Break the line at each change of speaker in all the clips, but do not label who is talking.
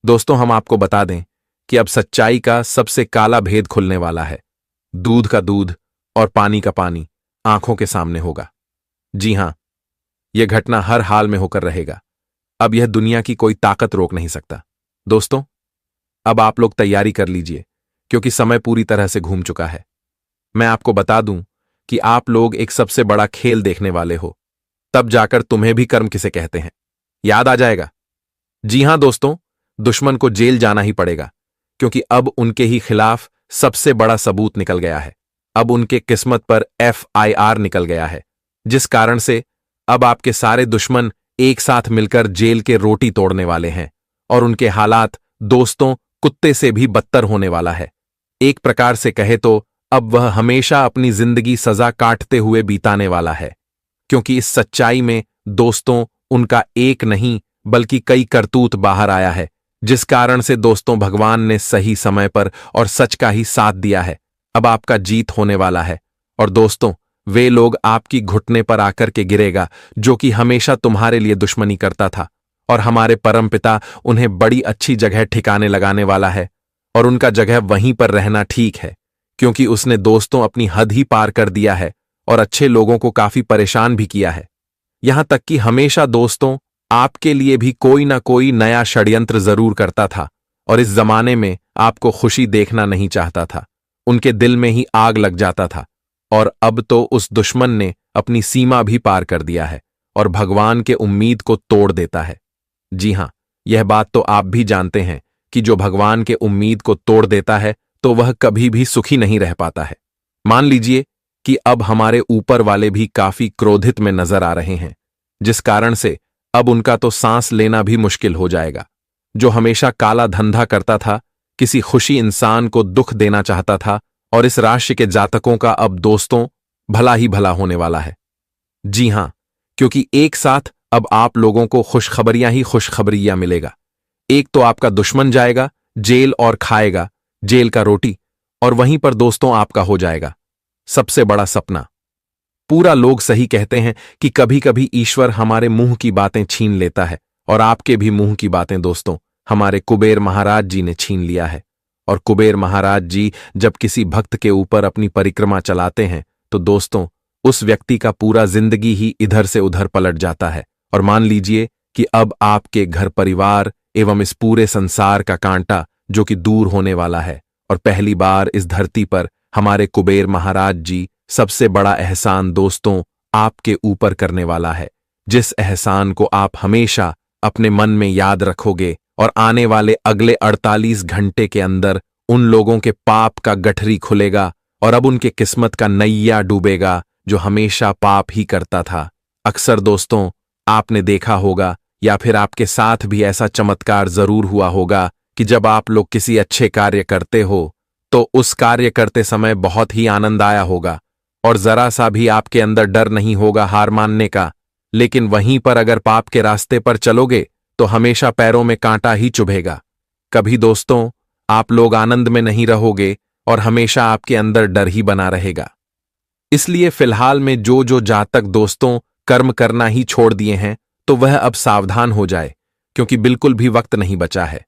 दोस्तों, हम आपको बता दें कि अब सच्चाई का सबसे काला भेद खुलने वाला है। दूध का दूध और पानी का पानी आंखों के सामने होगा। जी हां, यह घटना हर हाल में होकर रहेगा। अब यह दुनिया की कोई ताकत रोक नहीं सकता। दोस्तों, अब आप लोग तैयारी कर लीजिए, क्योंकि समय पूरी तरह से घूम चुका है। मैं आपको बता दूं कि आप लोग एक सबसे बड़ा खेल देखने वाले हो। तब जाकर तुम्हें भी कर्म किसे कहते हैं याद आ जाएगा। जी हां दोस्तों, दुश्मन को जेल जाना ही पड़ेगा, क्योंकि अब उनके ही खिलाफ सबसे बड़ा सबूत निकल गया है। अब उनके किस्मत पर FIR निकल गया है, जिस कारण से अब आपके सारे दुश्मन एक साथ मिलकर जेल के रोटी तोड़ने वाले हैं और उनके हालात दोस्तों कुत्ते से भी बदतर होने वाला है। एक प्रकार से कहे तो अब वह हमेशा अपनी जिंदगी सजा काटते हुए बीताने वाला है, क्योंकि इस सच्चाई में दोस्तों उनका एक नहीं बल्कि कई करतूत बाहर आया है, जिस कारण से दोस्तों भगवान ने सही समय पर और सच का ही साथ दिया है। अब आपका जीत होने वाला है और दोस्तों वे लोग आपकी घुटने पर आकर के गिरेगा जो कि हमेशा तुम्हारे लिए दुश्मनी करता था, और हमारे परमपिता उन्हें बड़ी अच्छी जगह ठिकाने लगाने वाला है। और उनका जगह वहीं पर रहना ठीक है, क्योंकि उसने दोस्तों अपनी हद ही पार कर दिया है और अच्छे लोगों को काफी परेशान भी किया है। यहां तक कि हमेशा दोस्तों आपके लिए भी कोई ना कोई नया षड्यंत्र जरूर करता था और इस जमाने में आपको खुशी देखना नहीं चाहता था। उनके दिल में ही आग लग जाता था। और अब तो उस दुश्मन ने अपनी सीमा भी पार कर दिया है और भगवान के उम्मीद को तोड़ देता है। जी हां, यह बात तो आप भी जानते हैं कि जो भगवान के उम्मीद को तोड़ देता है तो वह कभी भी सुखी नहीं रह पाता है। मान लीजिए कि अब हमारे ऊपर वाले भी काफी क्रोधित में नजर आ रहे हैं, जिस कारण से अब उनका तो सांस लेना भी मुश्किल हो जाएगा। जो हमेशा काला धंधा करता था, किसी खुशी इंसान को दुख देना चाहता था, और इस राशि के जातकों का अब दोस्तों भला ही भला होने वाला है। जी हां, क्योंकि एक साथ अब आप लोगों को खुशखबरियां ही खुशखबरियां मिलेगा। एक तो आपका दुश्मन जाएगा जेल और खाएगा जेल का रोटी, और वहीं पर दोस्तों आपका हो जाएगा सबसे बड़ा सपना पूरा। लोग सही कहते हैं कि कभी कभी ईश्वर हमारे मुंह की बातें छीन लेता है, और आपके भी मुंह की बातें दोस्तों हमारे कुबेर महाराज जी ने छीन लिया है। और कुबेर महाराज जी जब किसी भक्त के ऊपर अपनी परिक्रमा चलाते हैं तो दोस्तों उस व्यक्ति का पूरा जिंदगी ही इधर से उधर पलट जाता है। और मान लीजिए कि अब आपके घर परिवार एवं इस पूरे संसार का कांटा जो कि दूर होने वाला है, और पहली बार इस धरती पर हमारे कुबेर महाराज जी सबसे बड़ा एहसान दोस्तों आपके ऊपर करने वाला है, जिस एहसान को आप हमेशा अपने मन में याद रखोगे। और आने वाले अगले 48 घंटे के अंदर उन लोगों के पाप का गठरी खुलेगा और अब उनके किस्मत का नैया डूबेगा जो हमेशा पाप ही करता था। अक्सर दोस्तों आपने देखा होगा या फिर आपके साथ भी ऐसा चमत्कार जरूर हुआ होगा कि जब आप लोग किसी अच्छे कार्य करते हो तो उस कार्य करते समय बहुत ही आनंद आया होगा और जरा सा भी आपके अंदर डर नहीं होगा हार मानने का। लेकिन वहीं पर अगर पाप के रास्ते पर चलोगे तो हमेशा पैरों में कांटा ही चुभेगा। कभी दोस्तों आप लोग आनंद में नहीं रहोगे और हमेशा आपके अंदर डर ही बना रहेगा। इसलिए फिलहाल में जो जातक दोस्तों कर्म करना ही छोड़ दिए हैं तो वह अब सावधान हो जाए, क्योंकि बिल्कुल भी वक्त नहीं बचा है।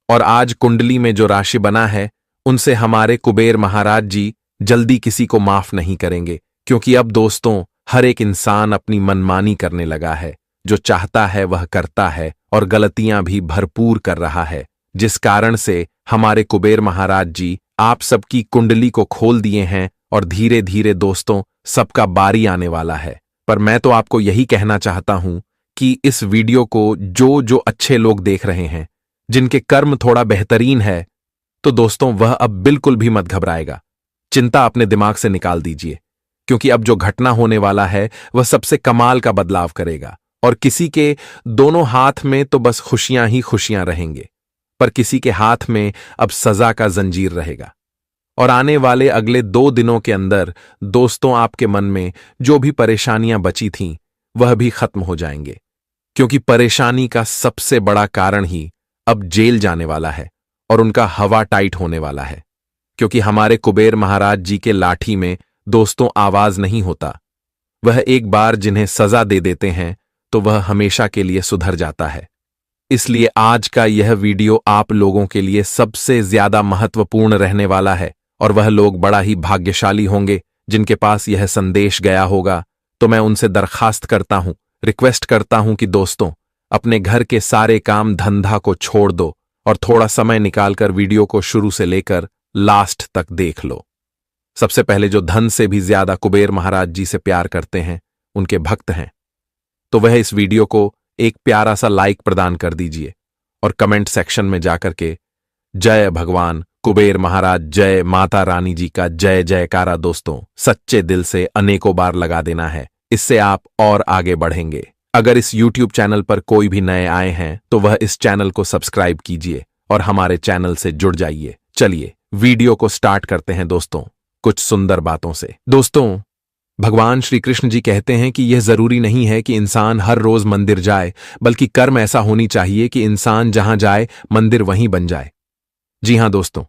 और आज कुंडली में जो राशि बना है उनसे हमारे कुबेर महाराज जी जल्दी किसी को माफ नहीं करेंगे, क्योंकि अब दोस्तों हर एक इंसान अपनी मनमानी करने लगा है। जो चाहता है वह करता है और गलतियां भी भरपूर कर रहा है, जिस कारण से हमारे कुबेर महाराज जी आप सबकी कुंडली को खोल दिए हैं और धीरे धीरे दोस्तों सबका बारी आने वाला है। पर मैं तो आपको यही कहना चाहता हूं कि इस वीडियो को जो अच्छे लोग देख रहे हैं, जिनके कर्म थोड़ा बेहतरीन है, तो दोस्तों वह अब बिल्कुल भी मत घबराएगा। चिंता अपने दिमाग से निकाल दीजिए, क्योंकि अब जो घटना होने वाला है वह सबसे कमाल का बदलाव करेगा। और किसी के दोनों हाथ में तो बस खुशियां ही खुशियां रहेंगे, पर किसी के हाथ में अब सजा का जंजीर रहेगा। और आने वाले अगले 2 दिनों के अंदर दोस्तों आपके मन में जो भी परेशानियां बची थीं वह भी खत्म हो जाएंगे, क्योंकि परेशानी का सबसे बड़ा कारण ही अब जेल जाने वाला है और उनका हवा टाइट होने वाला है। क्योंकि हमारे कुबेर महाराज जी के लाठी में दोस्तों आवाज नहीं होता। वह एक बार जिन्हें सजा दे देते हैं तो वह हमेशा के लिए सुधर जाता है। इसलिए आज का यह वीडियो आप लोगों के लिए सबसे ज्यादा महत्वपूर्ण रहने वाला है और वह लोग बड़ा ही भाग्यशाली होंगे जिनके पास यह संदेश गया होगा। तो मैं उनसे दरखास्त करता हूं, रिक्वेस्ट करता हूं कि दोस्तों, अपने घर के सारे काम धंधा को छोड़ दो और थोड़ा समय निकालकर वीडियो को शुरू से लेकर लास्ट तक देख लो। सबसे पहले जो धन से भी ज्यादा कुबेर महाराज जी से प्यार करते हैं, उनके भक्त हैं, तो वह इस वीडियो को एक प्यारा सा लाइक प्रदान कर दीजिए और कमेंट सेक्शन में जाकर के जय भगवान कुबेर महाराज, जय माता रानी जी का जय जयकारा दोस्तों सच्चे दिल से अनेकों बार लगा देना है। इससे आप और आगे बढ़ेंगे। अगर इस YouTube चैनल पर कोई भी नए आए हैं तो वह इस चैनल को सब्सक्राइब कीजिए और हमारे चैनल से जुड़ जाइए। चलिए वीडियो को स्टार्ट करते हैं दोस्तों, कुछ सुंदर बातों से। दोस्तों, भगवान श्री कृष्ण जी कहते हैं कि यह जरूरी नहीं है कि इंसान हर रोज मंदिर जाए, बल्कि कर्म ऐसा होनी चाहिए कि इंसान जहां जाए मंदिर वहीं बन जाए। जी हां दोस्तों,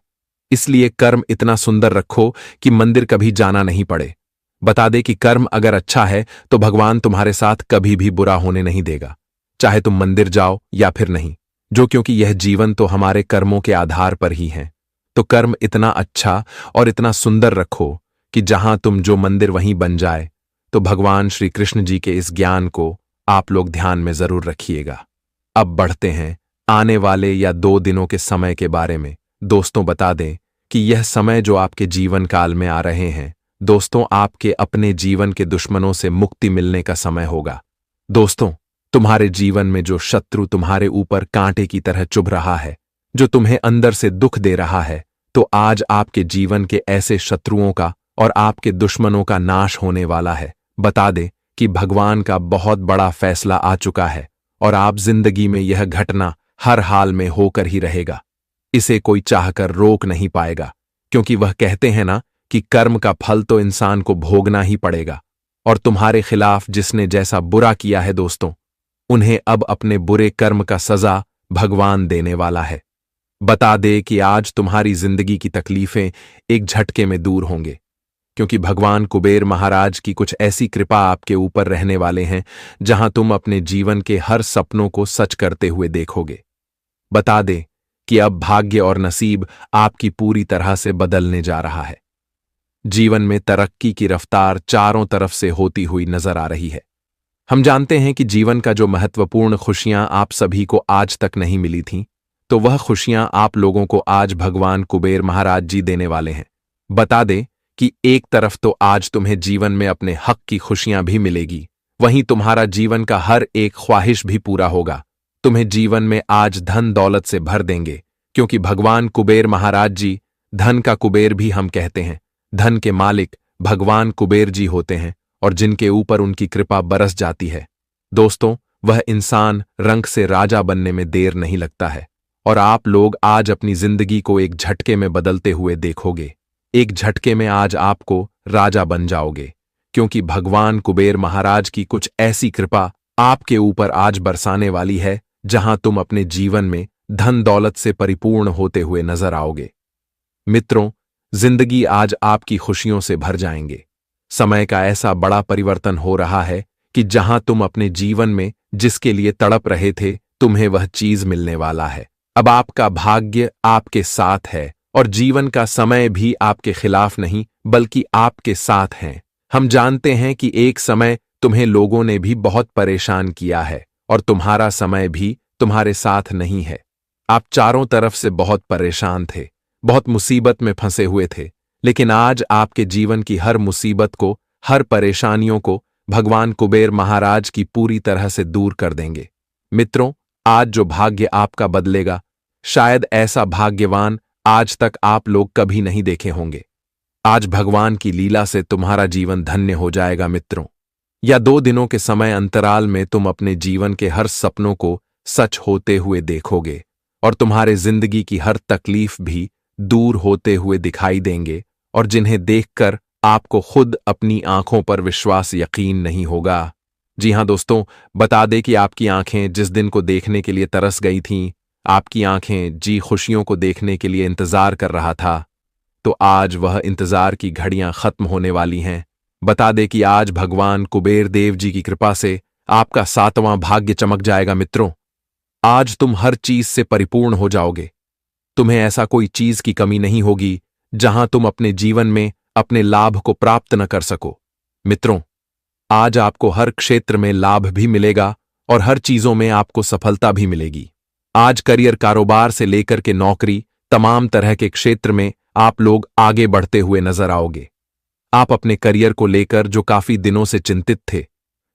इसलिए कर्म इतना सुंदर रखो कि मंदिर कभी जाना नहीं पड़े। बता दे कि कर्म अगर अच्छा है तो भगवान तुम्हारे साथ कभी भी बुरा होने नहीं देगा, चाहे तुम मंदिर जाओ या फिर नहीं, क्योंकि यह जीवन तो हमारे कर्मों के आधार पर ही है। तो कर्म इतना अच्छा और इतना सुंदर रखो कि जहां तुम जो मंदिर वहीं बन जाए। तो भगवान श्री कृष्ण जी के इस ज्ञान को आप लोग ध्यान में जरूर रखिएगा। अब बढ़ते हैं आने वाले या 2 दिनों के समय के बारे में। दोस्तों, बता दें कि यह समय जो आपके जीवन काल में आ रहे हैं, दोस्तों आपके अपने जीवन के दुश्मनों से मुक्ति मिलने का समय होगा। दोस्तों, तुम्हारे जीवन में जो शत्रु तुम्हारे ऊपर कांटे की तरह चुभ रहा है, जो तुम्हें अंदर से दुख दे रहा है, तो आज आपके जीवन के ऐसे शत्रुओं का और आपके दुश्मनों का नाश होने वाला है। बता दे कि भगवान का बहुत बड़ा फैसला आ चुका है और आप जिंदगी में यह घटना हर हाल में होकर ही रहेगा। इसे कोई चाहकर रोक नहीं पाएगा, क्योंकि वह कहते हैं ना कि कर्म का फल तो इंसान को भोगना ही पड़ेगा। और तुम्हारे खिलाफ जिसने जैसा बुरा किया है दोस्तों, उन्हें अब अपने बुरे कर्म का सजा भगवान देने वाला है। बता दे कि आज तुम्हारी जिंदगी की तकलीफें एक झटके में दूर होंगे, क्योंकि भगवान कुबेर महाराज की कुछ ऐसी कृपा आपके ऊपर रहने वाले हैं जहां तुम अपने जीवन के हर सपनों को सच करते हुए देखोगे। बता दे कि अब भाग्य और नसीब आपकी पूरी तरह से बदलने जा रहा है। जीवन में तरक्की की रफ्तार चारों तरफ से होती हुई नजर आ रही है। हम जानते हैं कि जीवन का जो महत्वपूर्ण खुशियां आप सभी को आज तक नहीं मिली थीं, तो वह खुशियां आप लोगों को आज भगवान कुबेर महाराज जी देने वाले हैं। बता दे कि एक तरफ तो आज तुम्हें जीवन में अपने हक की खुशियां भी मिलेगी, वहीं तुम्हारा जीवन का हर एक ख्वाहिश भी पूरा होगा। तुम्हें जीवन में आज धन दौलत से भर देंगे, क्योंकि भगवान कुबेर महाराज जी, धन का कुबेर भी हम कहते हैं, धन के मालिक भगवान कुबेर जी होते हैं और जिनके ऊपर उनकी कृपा बरस जाती है। दोस्तों, वह इंसान रंग से राजा बनने में देर नहीं लगता है और आप लोग आज अपनी जिंदगी को एक झटके में बदलते हुए देखोगे। एक झटके में आज आपको राजा बन जाओगे, क्योंकि भगवान कुबेर महाराज की कुछ ऐसी कृपा आपके ऊपर आज बरसाने वाली है जहां तुम अपने जीवन में धन दौलत से परिपूर्ण होते हुए नजर आओगे। मित्रों, जिंदगी आज आपकी खुशियों से भर जाएंगे। समय का ऐसा बड़ा परिवर्तन हो रहा है कि जहां तुम अपने जीवन में जिसके लिए तड़प रहे थे, तुम्हें वह चीज मिलने वाला है। अब आपका भाग्य आपके साथ है और जीवन का समय भी आपके खिलाफ नहीं बल्कि आपके साथ है। हम जानते हैं कि एक समय तुम्हें लोगों ने भी बहुत परेशान किया है और तुम्हारा समय भी तुम्हारे साथ नहीं है। आप चारों तरफ से बहुत परेशान थे, बहुत मुसीबत में फंसे हुए थे, लेकिन आज आपके जीवन की हर मुसीबत को, हर परेशानियों को भगवान कुबेर महाराज की पूरी तरह से दूर कर देंगे। मित्रों, आज जो भाग्य आपका बदलेगा, शायद ऐसा भाग्यवान आज तक आप लोग कभी नहीं देखे होंगे। आज भगवान की लीला से तुम्हारा जीवन धन्य हो जाएगा मित्रों। या 2 दिनों के समय अंतराल में तुम अपने जीवन के हर सपनों को सच होते हुए देखोगे और तुम्हारे जिंदगी की हर तकलीफ भी दूर होते हुए दिखाई देंगे और जिन्हें देखकर आपको खुद अपनी आंखों पर विश्वास यकीन नहीं होगा। जी हां दोस्तों, बता दे कि आपकी आंखें जिस दिन को देखने के लिए तरस गई थीं, आपकी आंखें जी खुशियों को देखने के लिए इंतजार कर रहा था, तो आज वह इंतजार की घड़ियां खत्म होने वाली हैं। बता दे कि आज भगवान कुबेर देव जी की कृपा से आपका 7वां भाग्य चमक जाएगा मित्रों। आज तुम हर चीज से परिपूर्ण हो जाओगे। तुम्हें ऐसा कोई चीज की कमी नहीं होगी जहां तुम अपने जीवन में अपने लाभ को प्राप्त न कर सको। मित्रों, आज आपको हर क्षेत्र में लाभ भी मिलेगा और हर चीजों में आपको सफलता भी मिलेगी। आज करियर, कारोबार से लेकर के नौकरी, तमाम तरह के क्षेत्र में आप लोग आगे बढ़ते हुए नजर आओगे। आप अपने करियर को लेकर जो काफी दिनों से चिंतित थे,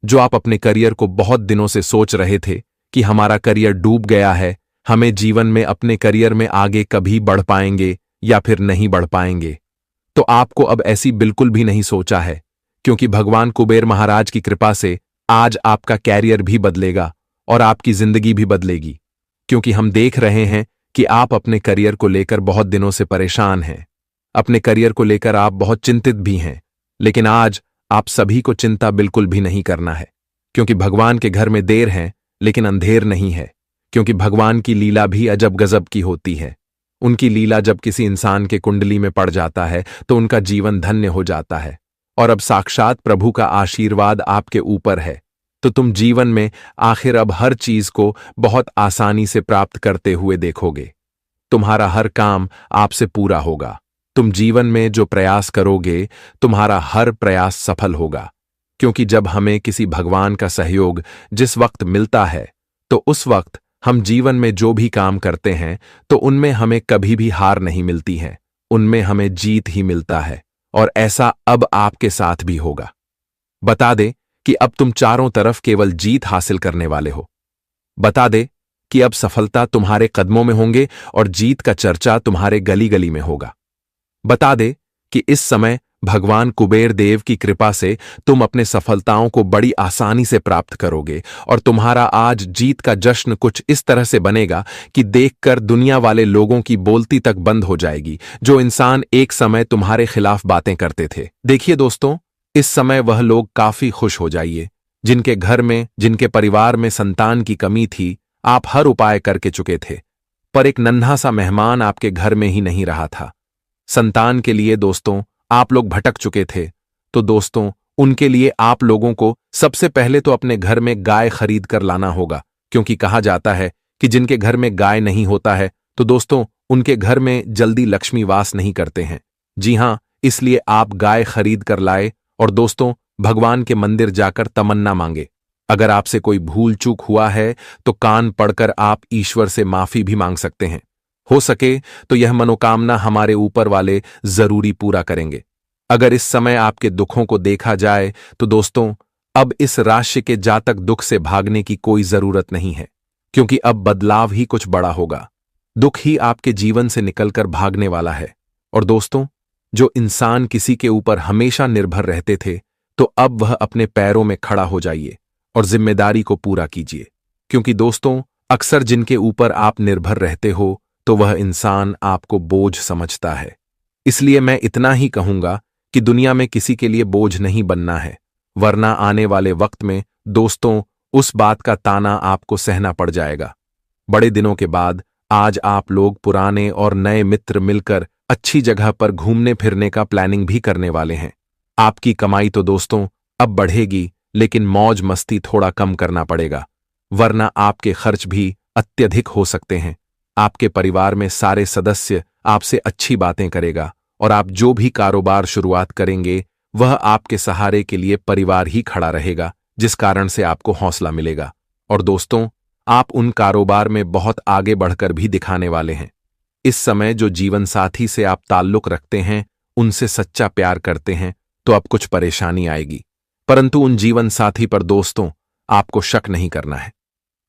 जो आप अपने करियर को बहुत दिनों से सोच रहे थे कि हमारा करियर डूब गया है, हमें जीवन में अपने करियर में आगे कभी बढ़ पाएंगे या फिर नहीं बढ़ पाएंगे, तो आपको अब ऐसी बिल्कुल भी नहीं सोचा है, क्योंकि भगवान कुबेर महाराज की कृपा से आज आपका कैरियर भी बदलेगा और आपकी जिंदगी भी बदलेगी। क्योंकि हम देख रहे हैं कि आप अपने करियर को लेकर बहुत दिनों से परेशान हैं, अपने करियर को लेकर आप बहुत चिंतित भी हैं। लेकिन आज आप सभी को चिंता बिल्कुल भी नहीं करना है, क्योंकि भगवान के घर में देर है लेकिन अंधेर नहीं है। क्योंकि भगवान की लीला भी अजब गजब की होती है। उनकी लीला जब किसी इंसान के कुंडली में पड़ जाता है तो उनका जीवन धन्य हो जाता है। और अब साक्षात प्रभु का आशीर्वाद आपके ऊपर है, तो तुम जीवन में आखिर अब हर चीज को बहुत आसानी से प्राप्त करते हुए देखोगे। तुम्हारा हर काम आपसे पूरा होगा। तुम जीवन में जो प्रयास करोगे, तुम्हारा हर प्रयास सफल होगा। क्योंकि जब हमें किसी भगवान का सहयोग जिस वक्त मिलता है, तो उस वक्त हम जीवन में जो भी काम करते हैं तो उनमें हमें कभी भी हार नहीं मिलती है, उनमें हमें जीत ही मिलता है। और ऐसा अब आपके साथ भी होगा। बता दे कि अब तुम चारों तरफ केवल जीत हासिल करने वाले हो। बता दे कि अब सफलता तुम्हारे कदमों में होंगे और जीत का चर्चा तुम्हारे गली गली में होगा। बता दे कि इस समय भगवान कुबेर देव की कृपा से तुम अपने सफलताओं को बड़ी आसानी से प्राप्त करोगे और तुम्हारा आज जीत का जश्न कुछ इस तरह से बनेगा कि देखकर दुनिया वाले लोगों की बोलती तक बंद हो जाएगी, जो इंसान एक समय तुम्हारे खिलाफ बातें करते थे। देखिए दोस्तों, इस समय वह लोग काफी खुश हो जाइए जिनके घर में, जिनके परिवार में संतान की कमी थी। आप हर उपाय करके चुके थे, पर एक नन्हा सा मेहमान आपके घर में ही नहीं रहा था। संतान के लिए दोस्तों आप लोग भटक चुके थे, तो दोस्तों उनके लिए आप लोगों को सबसे पहले तो अपने घर में गाय खरीद कर लाना होगा। क्योंकि कहा जाता है कि जिनके घर में गाय नहीं होता है तो दोस्तों उनके घर में जल्दी लक्ष्मी वास नहीं करते हैं। जी हां, इसलिए आप गाय खरीद कर लाए और दोस्तों भगवान के मंदिर जाकर तमन्ना मांगे। अगर आपसे कोई भूल चूक हुआ है तो कान पड़कर आप ईश्वर से माफी भी मांग सकते हैं। हो सके तो यह मनोकामना हमारे ऊपर वाले जरूरी पूरा करेंगे। अगर इस समय आपके दुखों को देखा जाए तो दोस्तों अब इस राशि के जातक दुख से भागने की कोई जरूरत नहीं है, क्योंकि अब बदलाव ही कुछ बड़ा होगा। दुख ही आपके जीवन से निकलकर भागने वाला है। और दोस्तों, जो इंसान किसी के ऊपर हमेशा निर्भर रहते थे, तो अब वह अपने पैरों में खड़ा हो जाइए और जिम्मेदारी को पूरा कीजिए। क्योंकि दोस्तों अक्सर जिनके ऊपर आप निर्भर रहते हो तो वह इंसान आपको बोझ समझता है। इसलिए मैं इतना ही कहूंगा कि दुनिया में किसी के लिए बोझ नहीं बनना है, वरना आने वाले वक्त में दोस्तों उस बात का ताना आपको सहना पड़ जाएगा। बड़े दिनों के बाद आज आप लोग पुराने और नए मित्र मिलकर अच्छी जगह पर घूमने फिरने का प्लानिंग भी करने वाले हैं। आपकी कमाई तो दोस्तों अब बढ़ेगी, लेकिन मौज मस्ती थोड़ा कम करना पड़ेगा, वरना आपके खर्च भी अत्यधिक हो सकते हैं। आपके परिवार में सारे सदस्य आपसे अच्छी बातें करेगा और आप जो भी कारोबार शुरुआत करेंगे वह आपके सहारे के लिए परिवार ही खड़ा रहेगा, जिस कारण से आपको हौसला मिलेगा। और दोस्तों आप उन कारोबार में बहुत आगे बढ़कर भी दिखाने वाले हैं। इस समय जो जीवन साथी से आप ताल्लुक रखते हैं, उनसे सच्चा प्यार करते हैं, तो अब कुछ परेशानी आएगी, परंतु उन जीवन साथी पर दोस्तों आपको शक नहीं करना है।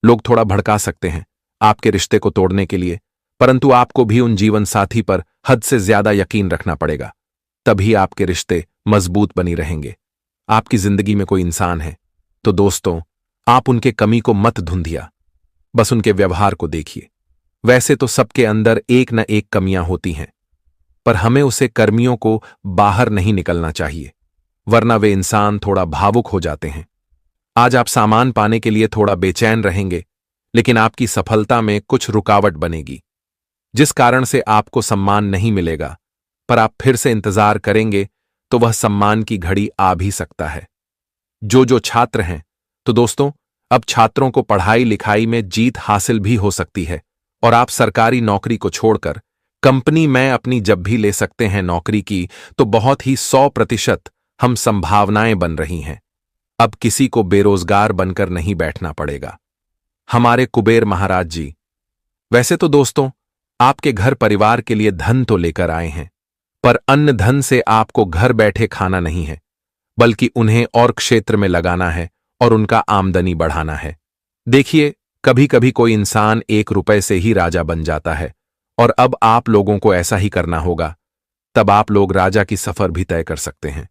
लोग थोड़ा भड़का सकते हैं आपके रिश्ते को तोड़ने के लिए, परंतु आपको भी उन जीवन साथी पर हद से ज्यादा यकीन रखना पड़ेगा, तभी आपके रिश्ते मजबूत बनी रहेंगे। आपकी जिंदगी में कोई इंसान है तो दोस्तों आप उनके कमी को मत धुंधिया, बस उनके व्यवहार को देखिए। वैसे तो सबके अंदर एक न एक कमियां होती हैं, पर हमें उसे कर्मियों को बाहर नहीं निकलना चाहिए, वरना वे इंसान थोड़ा भावुक हो जाते हैं। आज आप सामान पाने के लिए थोड़ा बेचैन रहेंगे, लेकिन आपकी सफलता में कुछ रुकावट बनेगी, जिस कारण से आपको सम्मान नहीं मिलेगा, पर आप फिर से इंतजार करेंगे तो वह सम्मान की घड़ी आ भी सकता है। जो छात्र हैं तो दोस्तों अब छात्रों को पढ़ाई लिखाई में जीत हासिल भी हो सकती है और आप सरकारी नौकरी को छोड़कर कंपनी में अपनी जब भी ले सकते हैं नौकरी की, तो बहुत ही 100% हम संभावनाएं बन रही हैं। अब किसी को बेरोजगार बनकर नहीं बैठना पड़ेगा। हमारे कुबेर महाराज जी, वैसे तो दोस्तों आपके घर परिवार के लिए धन तो लेकर आए हैं, पर अन्न धन से आपको घर बैठे खाना नहीं है, बल्कि उन्हें और क्षेत्र में लगाना है और उनका आमदनी बढ़ाना है। देखिए, कभी कभी कोई इंसान 1 रुपए से ही राजा बन जाता है, और अब आप लोगों को ऐसा ही करना होगा, तब आप लोग राजा की सफर भी तय कर सकते हैं।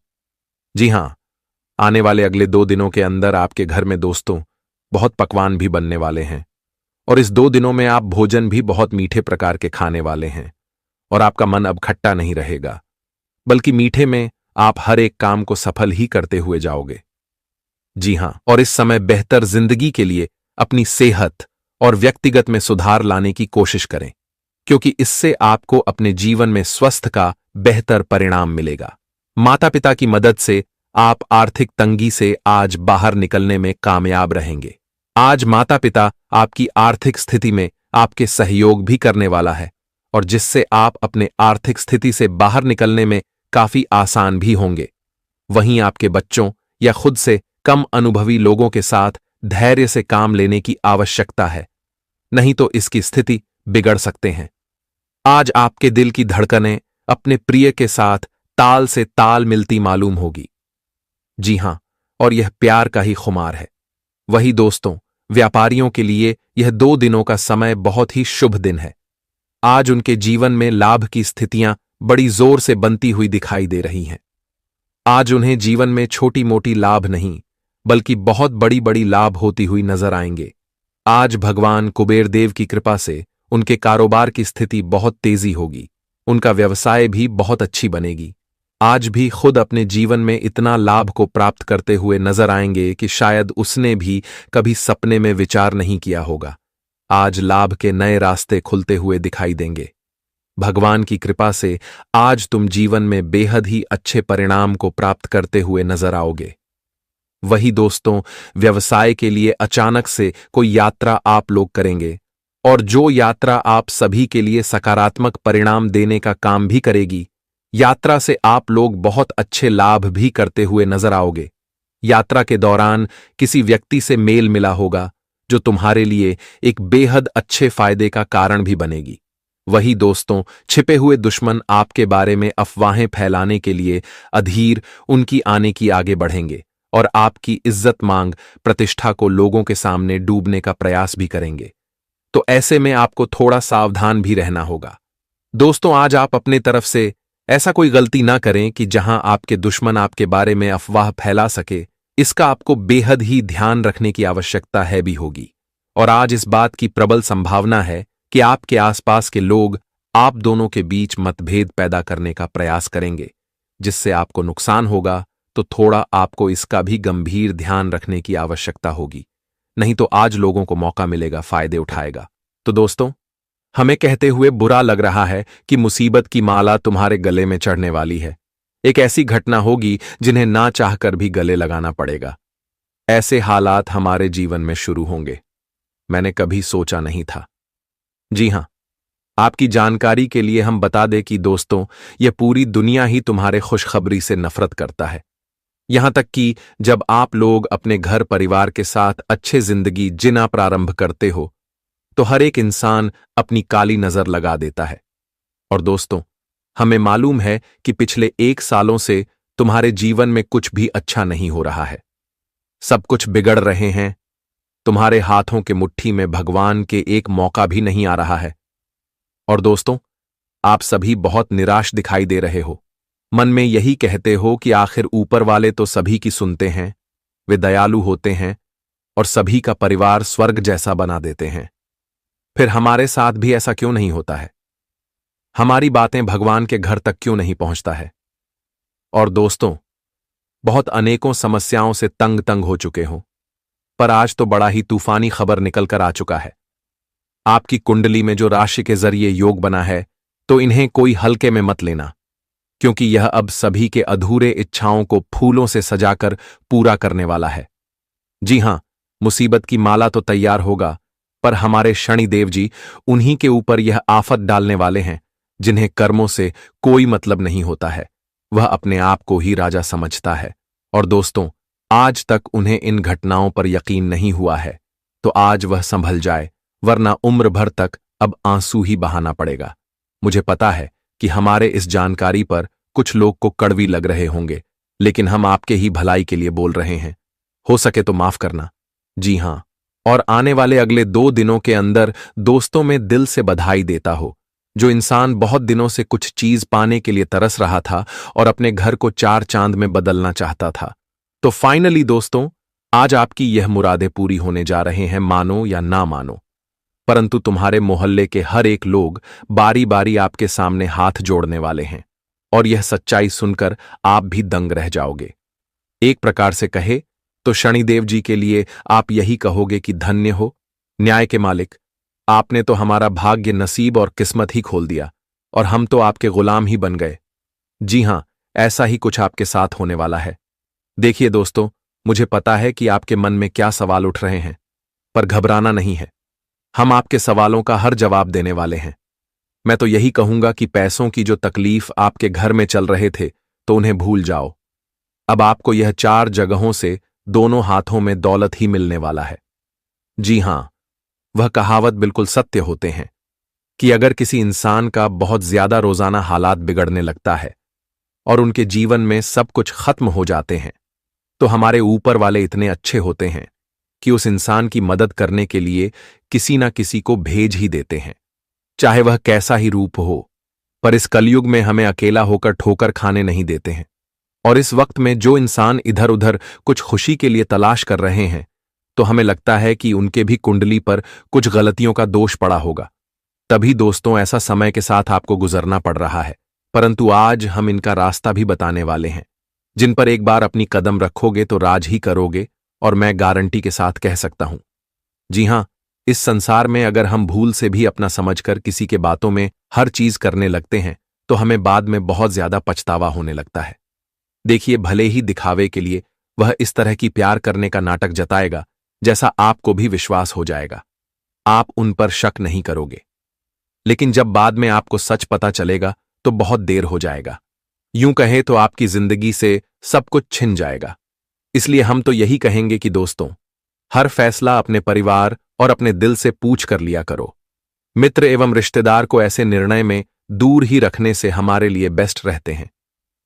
जी हां, आने वाले अगले 2 दिनों के अंदर आपके घर में दोस्तों बहुत पकवान भी बनने वाले हैं, और इस 2 दिनों में आप भोजन भी बहुत मीठे प्रकार के खाने वाले हैं, और आपका मन अब खट्टा नहीं रहेगा, बल्कि मीठे में आप हर एक काम को सफल ही करते हुए जाओगे। जी हां, और इस समय बेहतर जिंदगी के लिए अपनी सेहत और व्यक्तिगत में सुधार लाने की कोशिश करें, क्योंकि इससे आपको अपने जीवन में स्वस्थ का बेहतर परिणाम मिलेगा। माता पिता की मदद से आप आर्थिक तंगी से आज बाहर निकलने में कामयाब रहेंगे। आज माता पिता आपकी आर्थिक स्थिति में आपके सहयोग भी करने वाला है, और जिससे आप अपने आर्थिक स्थिति से बाहर निकलने में काफी आसान भी होंगे। वहीं आपके बच्चों या खुद से कम अनुभवी लोगों के साथ धैर्य से काम लेने की आवश्यकता है, नहीं तो इसकी स्थिति बिगड़ सकते हैं। आज आपके दिल की धड़कनें अपने प्रिय के साथ ताल से ताल मिलती मालूम होगी। जी हां, और यह प्यार का ही खुमार है। वही दोस्तों, व्यापारियों के लिए यह 2 दिनों का समय बहुत ही शुभ दिन है। आज उनके जीवन में लाभ की स्थितियां बड़ी जोर से बनती हुई दिखाई दे रही हैं। आज उन्हें जीवन में छोटी मोटी लाभ नहीं, बल्कि बहुत बड़ी बड़ी लाभ होती हुई नजर आएंगे। आज भगवान कुबेर देव की कृपा से उनके कारोबार की स्थिति बहुत तेजी होगी, उनका व्यवसाय भी बहुत अच्छी बनेगी। आज भी खुद अपने जीवन में इतना लाभ को प्राप्त करते हुए नजर आएंगे कि शायद उसने भी कभी सपने में विचार नहीं किया होगा। आज लाभ के नए रास्ते खुलते हुए दिखाई देंगे। भगवान की कृपा से आज तुम जीवन में बेहद ही अच्छे परिणाम को प्राप्त करते हुए नजर आओगे। वही दोस्तों, व्यवसाय के लिए अचानक से कोई यात्रा आप लोग करेंगे, और जो यात्रा आप सभी के लिए सकारात्मक परिणाम देने का काम भी करेगी। यात्रा से आप लोग बहुत अच्छे लाभ भी करते हुए नजर आओगे। यात्रा के दौरान किसी व्यक्ति से मेल मिला होगा, जो तुम्हारे लिए एक बेहद अच्छे फायदे का कारण भी बनेगी। वही दोस्तों, छिपे हुए दुश्मन आपके बारे में अफवाहें फैलाने के लिए अधीर उनकी आने की आगे बढ़ेंगे, और आपकी इज्जत मांग प्रतिष्ठा को लोगों के सामने डूबने का प्रयास भी करेंगे। तो ऐसे में आपको थोड़ा सावधान भी रहना होगा। दोस्तों, आज आप अपने तरफ से ऐसा कोई गलती ना करें कि जहां आपके दुश्मन आपके बारे में अफवाह फैला सके। इसका आपको बेहद ही ध्यान रखने की आवश्यकता है भी होगी। और आज इस बात की प्रबल संभावना है कि आपके आसपास के लोग आप दोनों के बीच मतभेद पैदा करने का प्रयास करेंगे, जिससे आपको नुकसान होगा। तो थोड़ा आपको इसका भी गंभीर ध्यान रखने की आवश्यकता होगी, नहीं तो आज लोगों को मौका मिलेगा, फायदे उठाएगा। तो दोस्तों, हमें कहते हुए बुरा लग रहा है कि मुसीबत की माला तुम्हारे गले में चढ़ने वाली है। एक ऐसी घटना होगी जिन्हें ना चाहकर भी गले लगाना पड़ेगा। ऐसे हालात हमारे जीवन में शुरू होंगे, मैंने कभी सोचा नहीं था। जी हां, आपकी जानकारी के लिए हम बता दें कि दोस्तों, यह पूरी दुनिया ही तुम्हारे खुशखबरी से नफरत करता है। यहां तक कि जब आप लोग अपने घर परिवार के साथ अच्छे जिंदगी जीना प्रारंभ करते हो, तो हर एक इंसान अपनी काली नजर लगा देता है। और दोस्तों, हमें मालूम है कि पिछले 1 सालों से तुम्हारे जीवन में कुछ भी अच्छा नहीं हो रहा है। सब कुछ बिगड़ रहे हैं। तुम्हारे हाथों के मुट्ठी में भगवान के एक मौका भी नहीं आ रहा है। और दोस्तों, आप सभी बहुत निराश दिखाई दे रहे हो। मन में यही कहते हो कि आखिर ऊपर वाले तो सभी की सुनते हैं, वे दयालु होते हैं और सभी का परिवार स्वर्ग जैसा बना देते हैं। फिर हमारे साथ भी ऐसा क्यों नहीं होता है? हमारी बातें भगवान के घर तक क्यों नहीं पहुंचता है? और दोस्तों, बहुत अनेकों समस्याओं से तंग तंग हो चुके हो, पर आज तो बड़ा ही तूफानी खबर निकल कर आ चुका है। आपकी कुंडली में जो राशि के जरिए योग बना है, तो इन्हें कोई हल्के में मत लेना, क्योंकि यह अब सभी के अधूरे इच्छाओं को फूलों से सजाकर पूरा करने वाला है। जी हां, मुसीबत की माला तो तैयार होगा, पर हमारे शनिदेव जी उन्हीं के ऊपर यह आफत डालने वाले हैं जिन्हें कर्मों से कोई मतलब नहीं होता है। वह अपने आप को ही राजा समझता है। और दोस्तों, आज तक उन्हें इन घटनाओं पर यकीन नहीं हुआ है, तो आज वह संभल जाए, वरना उम्र भर तक अब आंसू ही बहाना पड़ेगा। मुझे पता है कि हमारे इस जानकारी पर कुछ लोग को कड़वी लग रहे होंगे, लेकिन हम आपके ही भलाई के लिए बोल रहे हैं। हो सके तो माफ करना। जी हां, और आने वाले अगले 2 दिनों के अंदर दोस्तों में दिल से बधाई देता हो। जो इंसान बहुत दिनों से कुछ चीज पाने के लिए तरस रहा था और अपने घर को 4 चांद में बदलना चाहता था, तो फाइनली दोस्तों, आज आपकी यह मुरादें पूरी होने जा रहे हैं, मानो या ना मानो। परंतु तुम्हारे मोहल्ले के हर एक लोग बारी बारी आपके सामने हाथ जोड़ने वाले हैं, और यह सच्चाई सुनकर आप भी दंग रह जाओगे। एक प्रकार से कहे तो शनिदेव जी के लिए आप यही कहोगे कि धन्य हो न्याय के मालिक, आपने तो हमारा भाग्य, नसीब और किस्मत ही खोल दिया, और हम तो आपके गुलाम ही बन गए। जी हां, ऐसा ही कुछ आपके साथ होने वाला है। देखिए दोस्तों, मुझे पता है कि आपके मन में क्या सवाल उठ रहे हैं, पर घबराना नहीं है। हम आपके सवालों का हर जवाब देने वाले हैं। मैं तो यही कहूंगा कि पैसों की जो तकलीफ आपके घर में चल रहे थे, तो उन्हें भूल जाओ। अब आपको यह 4 जगहों से दोनों हाथों में दौलत ही मिलने वाला है। जी हां, वह कहावत बिल्कुल सत्य होते हैं कि अगर किसी इंसान का बहुत ज्यादा रोजाना हालात बिगड़ने लगता है और उनके जीवन में सब कुछ खत्म हो जाते हैं, तो हमारे ऊपर वाले इतने अच्छे होते हैं कि उस इंसान की मदद करने के लिए किसी ना किसी को भेज ही देते हैं, चाहे वह कैसा ही रूप हो। पर इस कलयुग में हमें अकेला होकर ठोकर खाने नहीं देते हैं। और इस वक्त में जो इंसान इधर उधर कुछ खुशी के लिए तलाश कर रहे हैं, तो हमें लगता है कि उनके भी कुंडली पर कुछ गलतियों का दोष पड़ा होगा। तभी दोस्तों, ऐसा समय के साथ आपको गुजरना पड़ रहा है। परंतु आज हम इनका रास्ता भी बताने वाले हैं, जिन पर एक बार अपनी कदम रखोगे तो राज ही करोगे, और मैं गारंटी के साथ कह सकता हूं। जी हां, इस संसार में अगर हम भूल से भी अपना समझकर किसी के बातों में हर चीज करने लगते हैं, तो हमें बाद में बहुत ज्यादा पछतावा होने लगता है। देखिए, भले ही दिखावे के लिए वह इस तरह की प्यार करने का नाटक जताएगा, जैसा आपको भी विश्वास हो जाएगा। आप उन पर शक नहीं करोगे, लेकिन जब बाद में आपको सच पता चलेगा तो बहुत देर हो जाएगा। यूं कहें तो आपकी जिंदगी से सब कुछ छिन जाएगा। इसलिए हम तो यही कहेंगे कि दोस्तों, हर फैसला अपने परिवार और अपने दिल से पूछ कर लिया करो। मित्र एवं रिश्तेदार को ऐसे निर्णय में दूर ही रखने से हमारे लिए बेस्ट रहते हैं,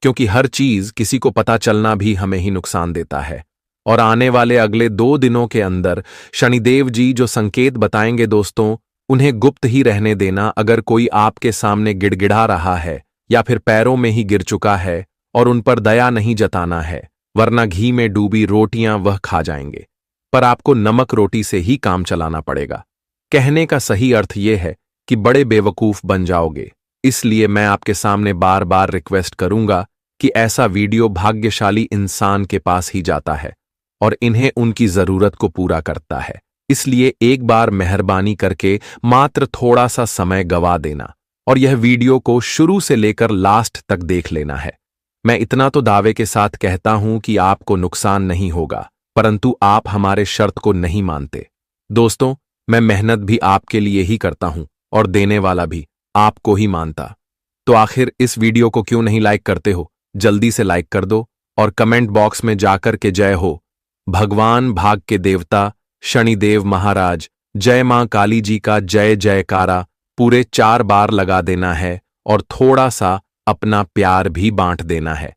क्योंकि हर चीज किसी को पता चलना भी हमें ही नुकसान देता है। और आने वाले अगले 2 दिनों के अंदर शनिदेव जी जो संकेत बताएंगे दोस्तों, उन्हें गुप्त ही रहने देना। अगर कोई आपके सामने गिड़गिड़ा रहा है या फिर पैरों में ही गिर चुका है, और उन पर दया नहीं जताना है, वरना घी में डूबी रोटियां वह खा जाएंगे। पर आपको नमक रोटी से ही काम चलाना पड़ेगा। कहने का सही अर्थ यह है कि बड़े बेवकूफ बन जाओगे। इसलिए मैं आपके सामने बार बार रिक्वेस्ट करूंगा कि ऐसा वीडियो भाग्यशाली इंसान के पास ही जाता है और इन्हें उनकी जरूरत को पूरा करता है। इसलिए एक बार मेहरबानी करके मात्र थोड़ा सा समय गवा देना और यह वीडियो को शुरू से लेकर लास्ट तक देख लेना है। मैं इतना तो दावे के साथ कहता हूं कि आपको नुकसान नहीं होगा, परंतु आप हमारे शर्त को नहीं मानते। दोस्तों, मैं मेहनत भी आपके लिए ही करता हूं और देने वाला भी आपको ही मानता। तो आखिर इस वीडियो को क्यों नहीं लाइक करते हो? जल्दी से लाइक कर दो और कमेंट बॉक्स में जाकर के जय हो भगवान भाग के देवता शनिदेव महाराज, जय मां काली जी का जय जयकारा पूरे 4 बार लगा देना है और थोड़ा सा अपना प्यार भी बांट देना है।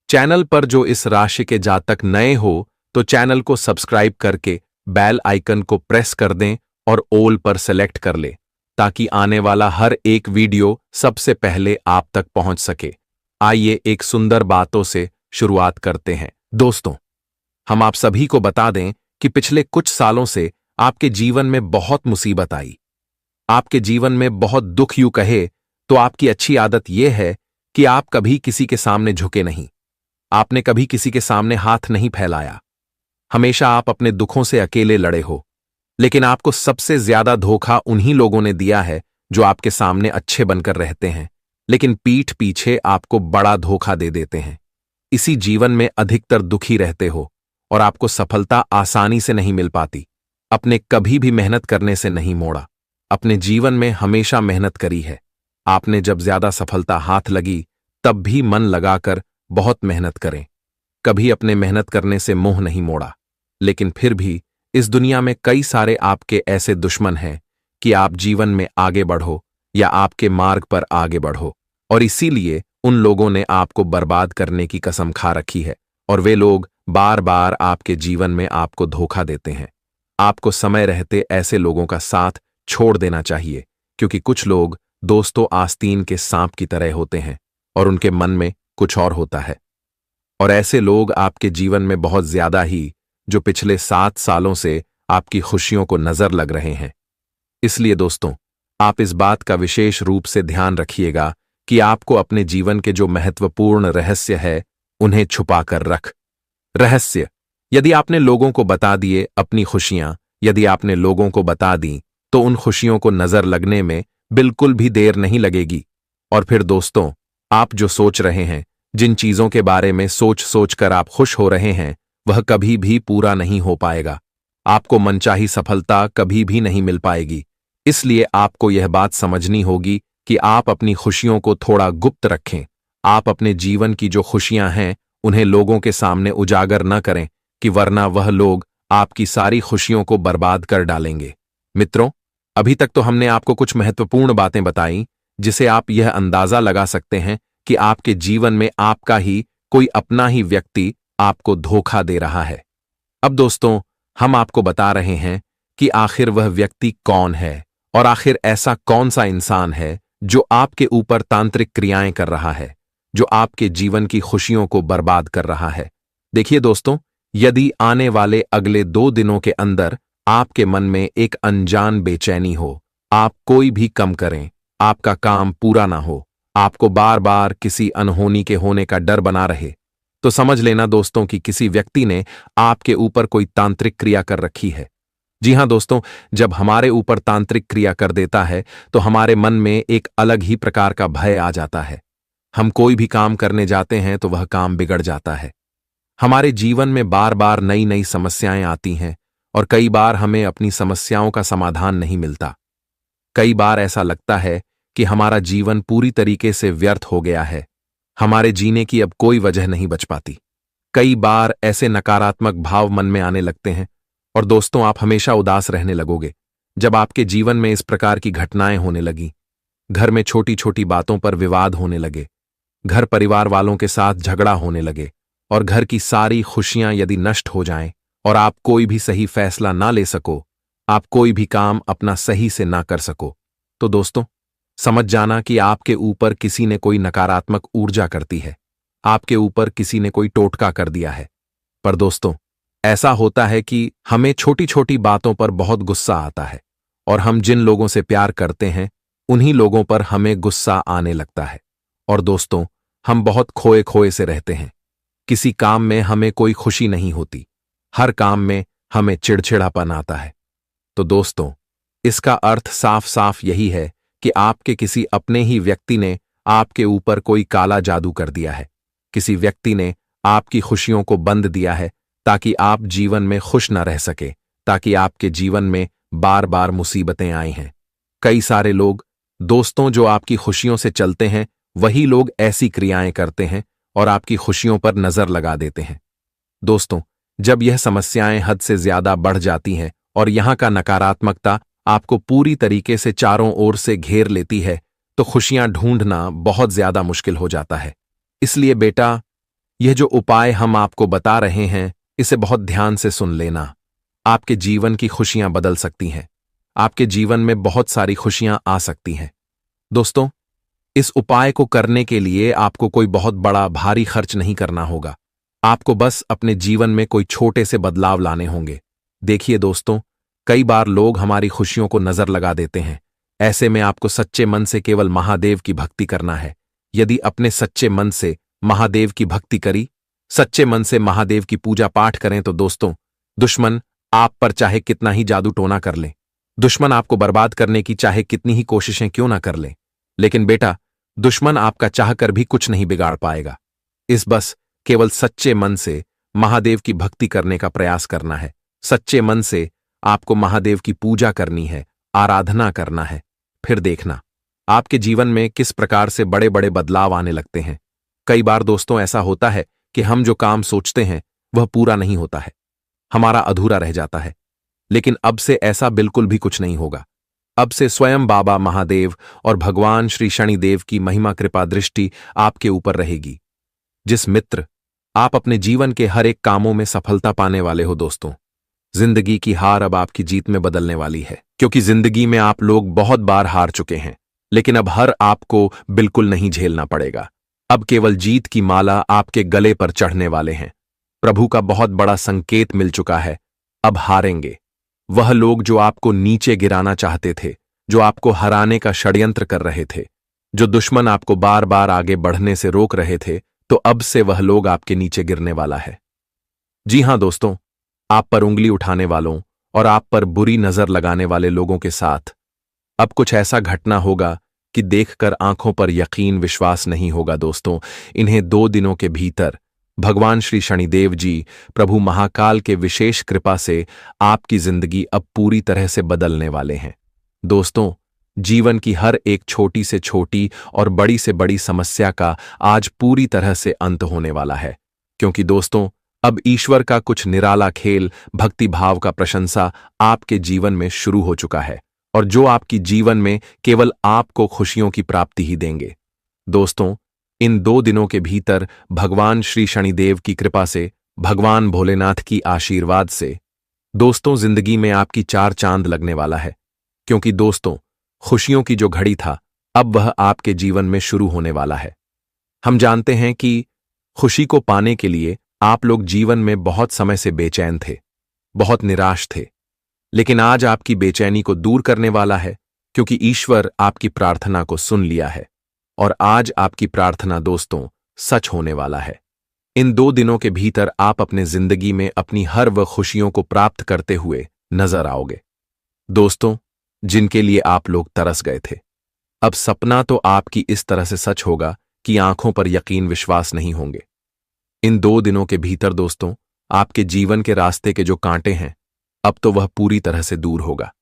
चैनल पर जो इस राशि के जातक नए हो तो चैनल को सब्सक्राइब करके बेल आइकन को प्रेस कर दें और ऑल पर सेलेक्ट कर ले, ताकि आने वाला हर एक वीडियो सबसे पहले आप तक पहुंच सके। आइए एक सुंदर बातों से शुरुआत करते हैं। दोस्तों, हम आप सभी को बता दें कि पिछले कुछ सालों से आपके जीवन में बहुत मुसीबत आई, आपके जीवन में बहुत दुख। यूं कहे तो आपकी अच्छी आदत यह है कि आप कभी किसी के सामने झुके नहीं, आपने कभी किसी के सामने हाथ नहीं फैलाया। हमेशा आप अपने दुखों से अकेले लड़े हो। लेकिन आपको सबसे ज्यादा धोखा उन्हीं लोगों ने दिया है जो आपके सामने अच्छे बनकर रहते हैं, लेकिन पीठ पीछे आपको बड़ा धोखा दे देते हैं। इसी जीवन में अधिकतर दुखी रहते हो और आपको सफलता आसानी से नहीं मिल पाती। आपने कभी भी मेहनत करने से नहीं मोड़ा। अपने जीवन में हमेशा मेहनत करी है। आपने जब ज्यादा सफलता हाथ लगी तब भी मन लगाकर बहुत मेहनत करें। कभी अपने मेहनत करने से मुंह नहीं मोड़ा। लेकिन फिर भी इस दुनिया में कई सारे आपके ऐसे दुश्मन हैं कि आप जीवन में आगे बढ़ो या आपके मार्ग पर आगे बढ़ो, और इसीलिए उन लोगों ने आपको बर्बाद करने की कसम खा रखी है। और वे लोग बार बार आपके जीवन में आपको धोखा देते हैं। आपको समय रहते ऐसे लोगों का साथ छोड़ देना चाहिए, क्योंकि कुछ लोग दोस्तों आस्तीन के सांप की तरह होते हैं और उनके मन में कुछ और होता है। और ऐसे लोग आपके जीवन में बहुत ज्यादा ही, जो पिछले 7 सालों से आपकी खुशियों को नजर लग रहे हैं। इसलिए दोस्तों, आप इस बात का विशेष रूप से ध्यान रखिएगा कि आपको अपने जीवन के जो महत्वपूर्ण रहस्य है उन्हें छुपाकर रख। रहस्य, यदि आपने लोगों को बता दिए अपनी खुशियां, यदि आपने लोगों को बता दी तो उन खुशियों को नजर लगने में बिल्कुल भी देर नहीं लगेगी। और फिर दोस्तों, आप जो सोच रहे हैं, जिन चीजों के बारे में सोच सोच कर आप खुश हो रहे हैं, वह कभी भी पूरा नहीं हो पाएगा। आपको मनचाही सफलता कभी भी नहीं मिल पाएगी। इसलिए आपको यह बात समझनी होगी कि आप अपनी खुशियों को थोड़ा गुप्त रखें। आप अपने जीवन की जो खुशियां हैं उन्हें लोगों के सामने उजागर न करें, कि वरना वह लोग आपकी सारी खुशियों को बर्बाद कर डालेंगे। मित्रों, अभी तक तो हमने आपको कुछ महत्वपूर्ण बातें बताई जिसे आप यह अंदाजा लगा सकते हैं कि आपके जीवन में आपका ही कोई अपना ही व्यक्ति आपको धोखा दे रहा है। अब दोस्तों, हम आपको बता रहे हैं कि आखिर वह व्यक्ति कौन है और आखिर ऐसा कौन सा इंसान है जो आपके ऊपर तांत्रिक क्रियाएं कर रहा है, जो आपके जीवन की खुशियों को बर्बाद कर रहा है। देखिए दोस्तों, यदि आने वाले अगले 2 दिनों के अंदर आपके मन में एक अनजान बेचैनी हो, आप कोई भी कम करें, आपका काम पूरा ना हो, आपको बार बार किसी अनहोनी के होने का डर बना रहे, तो समझ लेना दोस्तों कि किसी व्यक्ति ने आपके ऊपर कोई तांत्रिक क्रिया कर रखी है। जी हां दोस्तों, जब हमारे ऊपर तांत्रिक क्रिया कर देता है तो हमारे मन में एक अलग ही प्रकार का भय आ जाता है। हम कोई भी काम करने जाते हैं तो वह काम बिगड़ जाता है। हमारे जीवन में बार बार नई नई समस्याएं आती हैं और कई बार हमें अपनी समस्याओं का समाधान नहीं मिलता। कई बार ऐसा लगता है कि हमारा जीवन पूरी तरीके से व्यर्थ हो गया है। हमारे जीने की अब कोई वजह नहीं बच पाती। कई बार ऐसे नकारात्मक भाव मन में आने लगते हैं और दोस्तों, आप हमेशा उदास रहने लगोगे जब आपके जीवन में इस प्रकार की घटनाएं होने लगी। घर में छोटी छोटी बातों पर विवाद होने लगे, घर परिवार वालों के साथ झगड़ा होने लगे और घर की सारी खुशियां यदि नष्ट हो जाएं और आप कोई भी सही फैसला ना ले सको, आप कोई भी काम अपना सही से ना कर सको, तो दोस्तों समझ जाना कि आपके ऊपर किसी ने कोई नकारात्मक ऊर्जा करती है। आपके ऊपर किसी ने कोई टोटका कर दिया है। पर दोस्तों, ऐसा होता है कि हमें छोटी छोटी बातों पर बहुत गुस्सा आता है और हम जिन लोगों से प्यार करते हैं उन्हीं लोगों पर हमें गुस्सा आने लगता है। और दोस्तों, हम बहुत खोए खोए से रहते हैं। किसी काम में हमें कोई खुशी नहीं होती। हर काम में हमें चिड़चिड़ापन आता है। तो दोस्तों, इसका अर्थ साफ साफ यही है कि आपके किसी अपने ही व्यक्ति ने आपके ऊपर कोई काला जादू कर दिया है। किसी व्यक्ति ने आपकी खुशियों को बंद दिया है ताकि आप जीवन में खुश न रह सके, ताकि आपके जीवन में बार बार मुसीबतें आई हैं। कई सारे लोग दोस्तों जो आपकी खुशियों से चलते हैं, वही लोग ऐसी क्रियाएं करते हैं और आपकी खुशियों पर नजर लगा देते हैं। दोस्तों, जब यह समस्याएं हद से ज्यादा बढ़ जाती हैं और यहां का नकारात्मकता आपको पूरी तरीके से चारों ओर से घेर लेती है, तो खुशियां ढूंढना बहुत ज्यादा मुश्किल हो जाता है। इसलिए बेटा, यह जो उपाय हम आपको बता रहे हैं, इसे बहुत ध्यान से सुन लेना। आपके जीवन की खुशियां बदल सकती हैं। आपके जीवन में बहुत सारी खुशियां आ सकती हैं। दोस्तों, इस उपाय को करने के लिए आपको कोई बहुत बड़ा भारी खर्च नहीं करना होगा। आपको बस अपने जीवन में कोई छोटे से बदलाव लाने होंगे। देखिए दोस्तों, कई बार लोग हमारी खुशियों को नजर लगा देते हैं। ऐसे में आपको सच्चे मन से केवल महादेव की भक्ति करना है। यदि अपने सच्चे मन से महादेव की भक्ति करी, सच्चे मन से महादेव की पूजा पाठ करें, तो दोस्तों, दुश्मन आप पर चाहे कितना ही जादू टोना कर ले, दुश्मन आपको बर्बाद करने की चाहे कितनी ही कोशिशें क्यों ना कर ले, लेकिन बेटा, दुश्मन आपका चाहकर भी कुछ नहीं बिगाड़ पाएगा। इस बस केवल सच्चे मन से महादेव की भक्ति करने का प्रयास करना है। सच्चे मन से आपको महादेव की पूजा करनी है, आराधना करना है। फिर देखना आपके जीवन में किस प्रकार से बड़े बड़े बदलाव आने लगते हैं। कई बार दोस्तों ऐसा होता है कि हम जो काम सोचते हैं वह पूरा नहीं होता है, हमारा अधूरा रह जाता है। लेकिन अब से ऐसा बिल्कुल भी कुछ नहीं होगा। अब से स्वयं बाबा महादेव और भगवान श्री शनिदेव की महिमा कृपा दृष्टि आपके ऊपर रहेगी। जिस मित्र आप अपने जीवन के हर एक कामों में सफलता पाने वाले हो दोस्तों, जिंदगी की हार अब आपकी जीत में बदलने वाली है। क्योंकि जिंदगी में आप लोग बहुत बार हार चुके हैं, लेकिन अब हार आपको बिल्कुल नहीं झेलना पड़ेगा। अब केवल जीत की माला आपके गले पर चढ़ने वाले हैं। प्रभु का बहुत बड़ा संकेत मिल चुका है। अब हारेंगे वह लोग जो आपको नीचे गिराना चाहते थे, जो आपको हराने का षड्यंत्र कर रहे थे, जो दुश्मन आपको बार बार आगे बढ़ने से रोक रहे थे, तो अब से वह लोग आपके नीचे गिरने वाला है। जी हां दोस्तों, आप पर उंगली उठाने वालों और आप पर बुरी नजर लगाने वाले लोगों के साथ अब कुछ ऐसा घटना होगा कि देखकर आंखों पर यकीन विश्वास नहीं होगा दोस्तों। इन्हें 2 दिनों के भीतर भगवान श्री शनिदेव जी, प्रभु महाकाल के विशेष कृपा से आपकी जिंदगी अब पूरी तरह से बदलने वाले हैं। दोस्तों, जीवन की हर एक छोटी से छोटी और बड़ी से बड़ी समस्या का आज पूरी तरह से अंत होने वाला है। क्योंकि दोस्तों, अब ईश्वर का कुछ निराला खेल, भक्ति भाव का प्रशंसा आपके जीवन में शुरू हो चुका है, और जो आपकी जीवन में केवल आपको खुशियों की प्राप्ति ही देंगे। दोस्तों, इन 2 दिनों के भीतर भगवान श्री शनिदेव की कृपा से, भगवान भोलेनाथ की आशीर्वाद से दोस्तों जिंदगी में आपकी 4 चांद लगने वाला है। क्योंकि दोस्तों, खुशियों की जो घड़ी था अब वह आपके जीवन में शुरू होने वाला है। हम जानते हैं कि खुशी को पाने के लिए आप लोग जीवन में बहुत समय से बेचैन थे, बहुत निराश थे, लेकिन आज आपकी बेचैनी को दूर करने वाला है, क्योंकि ईश्वर आपकी प्रार्थना को सुन लिया है। और आज आपकी प्रार्थना दोस्तों सच होने वाला है। इन 2 दिनों के भीतर आप अपने जिंदगी में अपनी हर वह खुशियों को प्राप्त करते हुए नजर आओगे। दोस्तों, जिनके लिए आप लोग तरस गए थे, अब सपना तो आपकी इस तरह से सच होगा कि आंखों पर यकीन विश्वास नहीं होंगे। इन 2 दिनों के भीतर दोस्तों आपके जीवन के रास्ते के जो कांटे हैं, अब तो वह पूरी तरह से दूर होगा।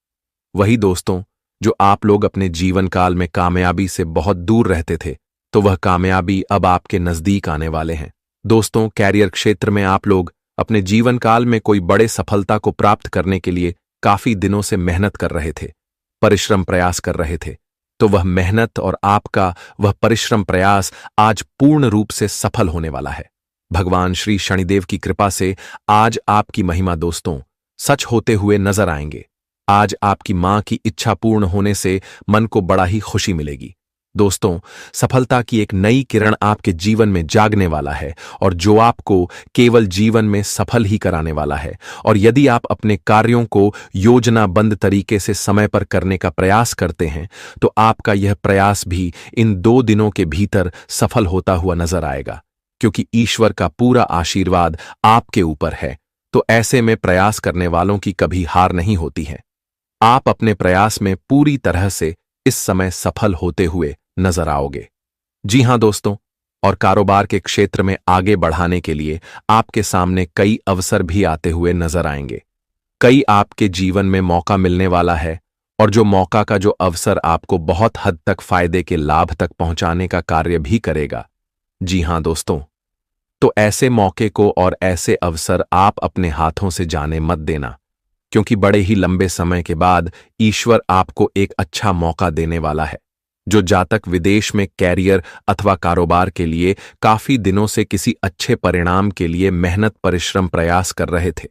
वही दोस्तों जो आप लोग अपने जीवन काल में कामयाबी से बहुत दूर रहते थे, तो वह कामयाबी अब आपके नजदीक आने वाले हैं। दोस्तों, कैरियर क्षेत्र में आप लोग अपने जीवन काल में कोई बड़े सफलता को प्राप्त करने के लिए काफी दिनों से मेहनत कर रहे थे, परिश्रम प्रयास कर रहे थे, तो वह मेहनत और आपका वह परिश्रम प्रयास आज पूर्ण रूप से सफल होने वाला है। भगवान श्री शनिदेव की कृपा से आज आपकी महिमा दोस्तों सच होते हुए नजर आएंगे। आज आपकी मां की इच्छा पूर्ण होने से मन को बड़ा ही खुशी मिलेगी। दोस्तों, सफलता की एक नई किरण आपके जीवन में जागने वाला है, और जो आपको केवल जीवन में सफल ही कराने वाला है। और यदि आप अपने कार्यों को योजनाबद्ध तरीके से समय पर करने का प्रयास करते हैं, तो आपका यह प्रयास भी इन 2 दिनों के भीतर सफल होता हुआ नजर आएगा, क्योंकि ईश्वर का पूरा आशीर्वाद आपके ऊपर है। तो ऐसे में प्रयास करने वालों की कभी हार नहीं होती है। आप अपने प्रयास में पूरी तरह से इस समय सफल होते हुए नजर आओगे। जी हां दोस्तों, और कारोबार के क्षेत्र में आगे बढ़ाने के लिए आपके सामने कई अवसर भी आते हुए नजर आएंगे। कई आपके जीवन में मौका मिलने वाला है, और जो मौका का जो अवसर आपको बहुत हद तक फायदे के लाभ तक पहुंचाने का कार्य भी करेगा। जी हां दोस्तों, तो ऐसे मौके को और ऐसे अवसर आप अपने हाथों से जाने मत देना, क्योंकि बड़े ही लंबे समय के बाद ईश्वर आपको एक अच्छा मौका देने वाला है। जो जातक विदेश में कैरियर अथवा कारोबार के लिए काफी दिनों से किसी अच्छे परिणाम के लिए मेहनत परिश्रम प्रयास कर रहे थे,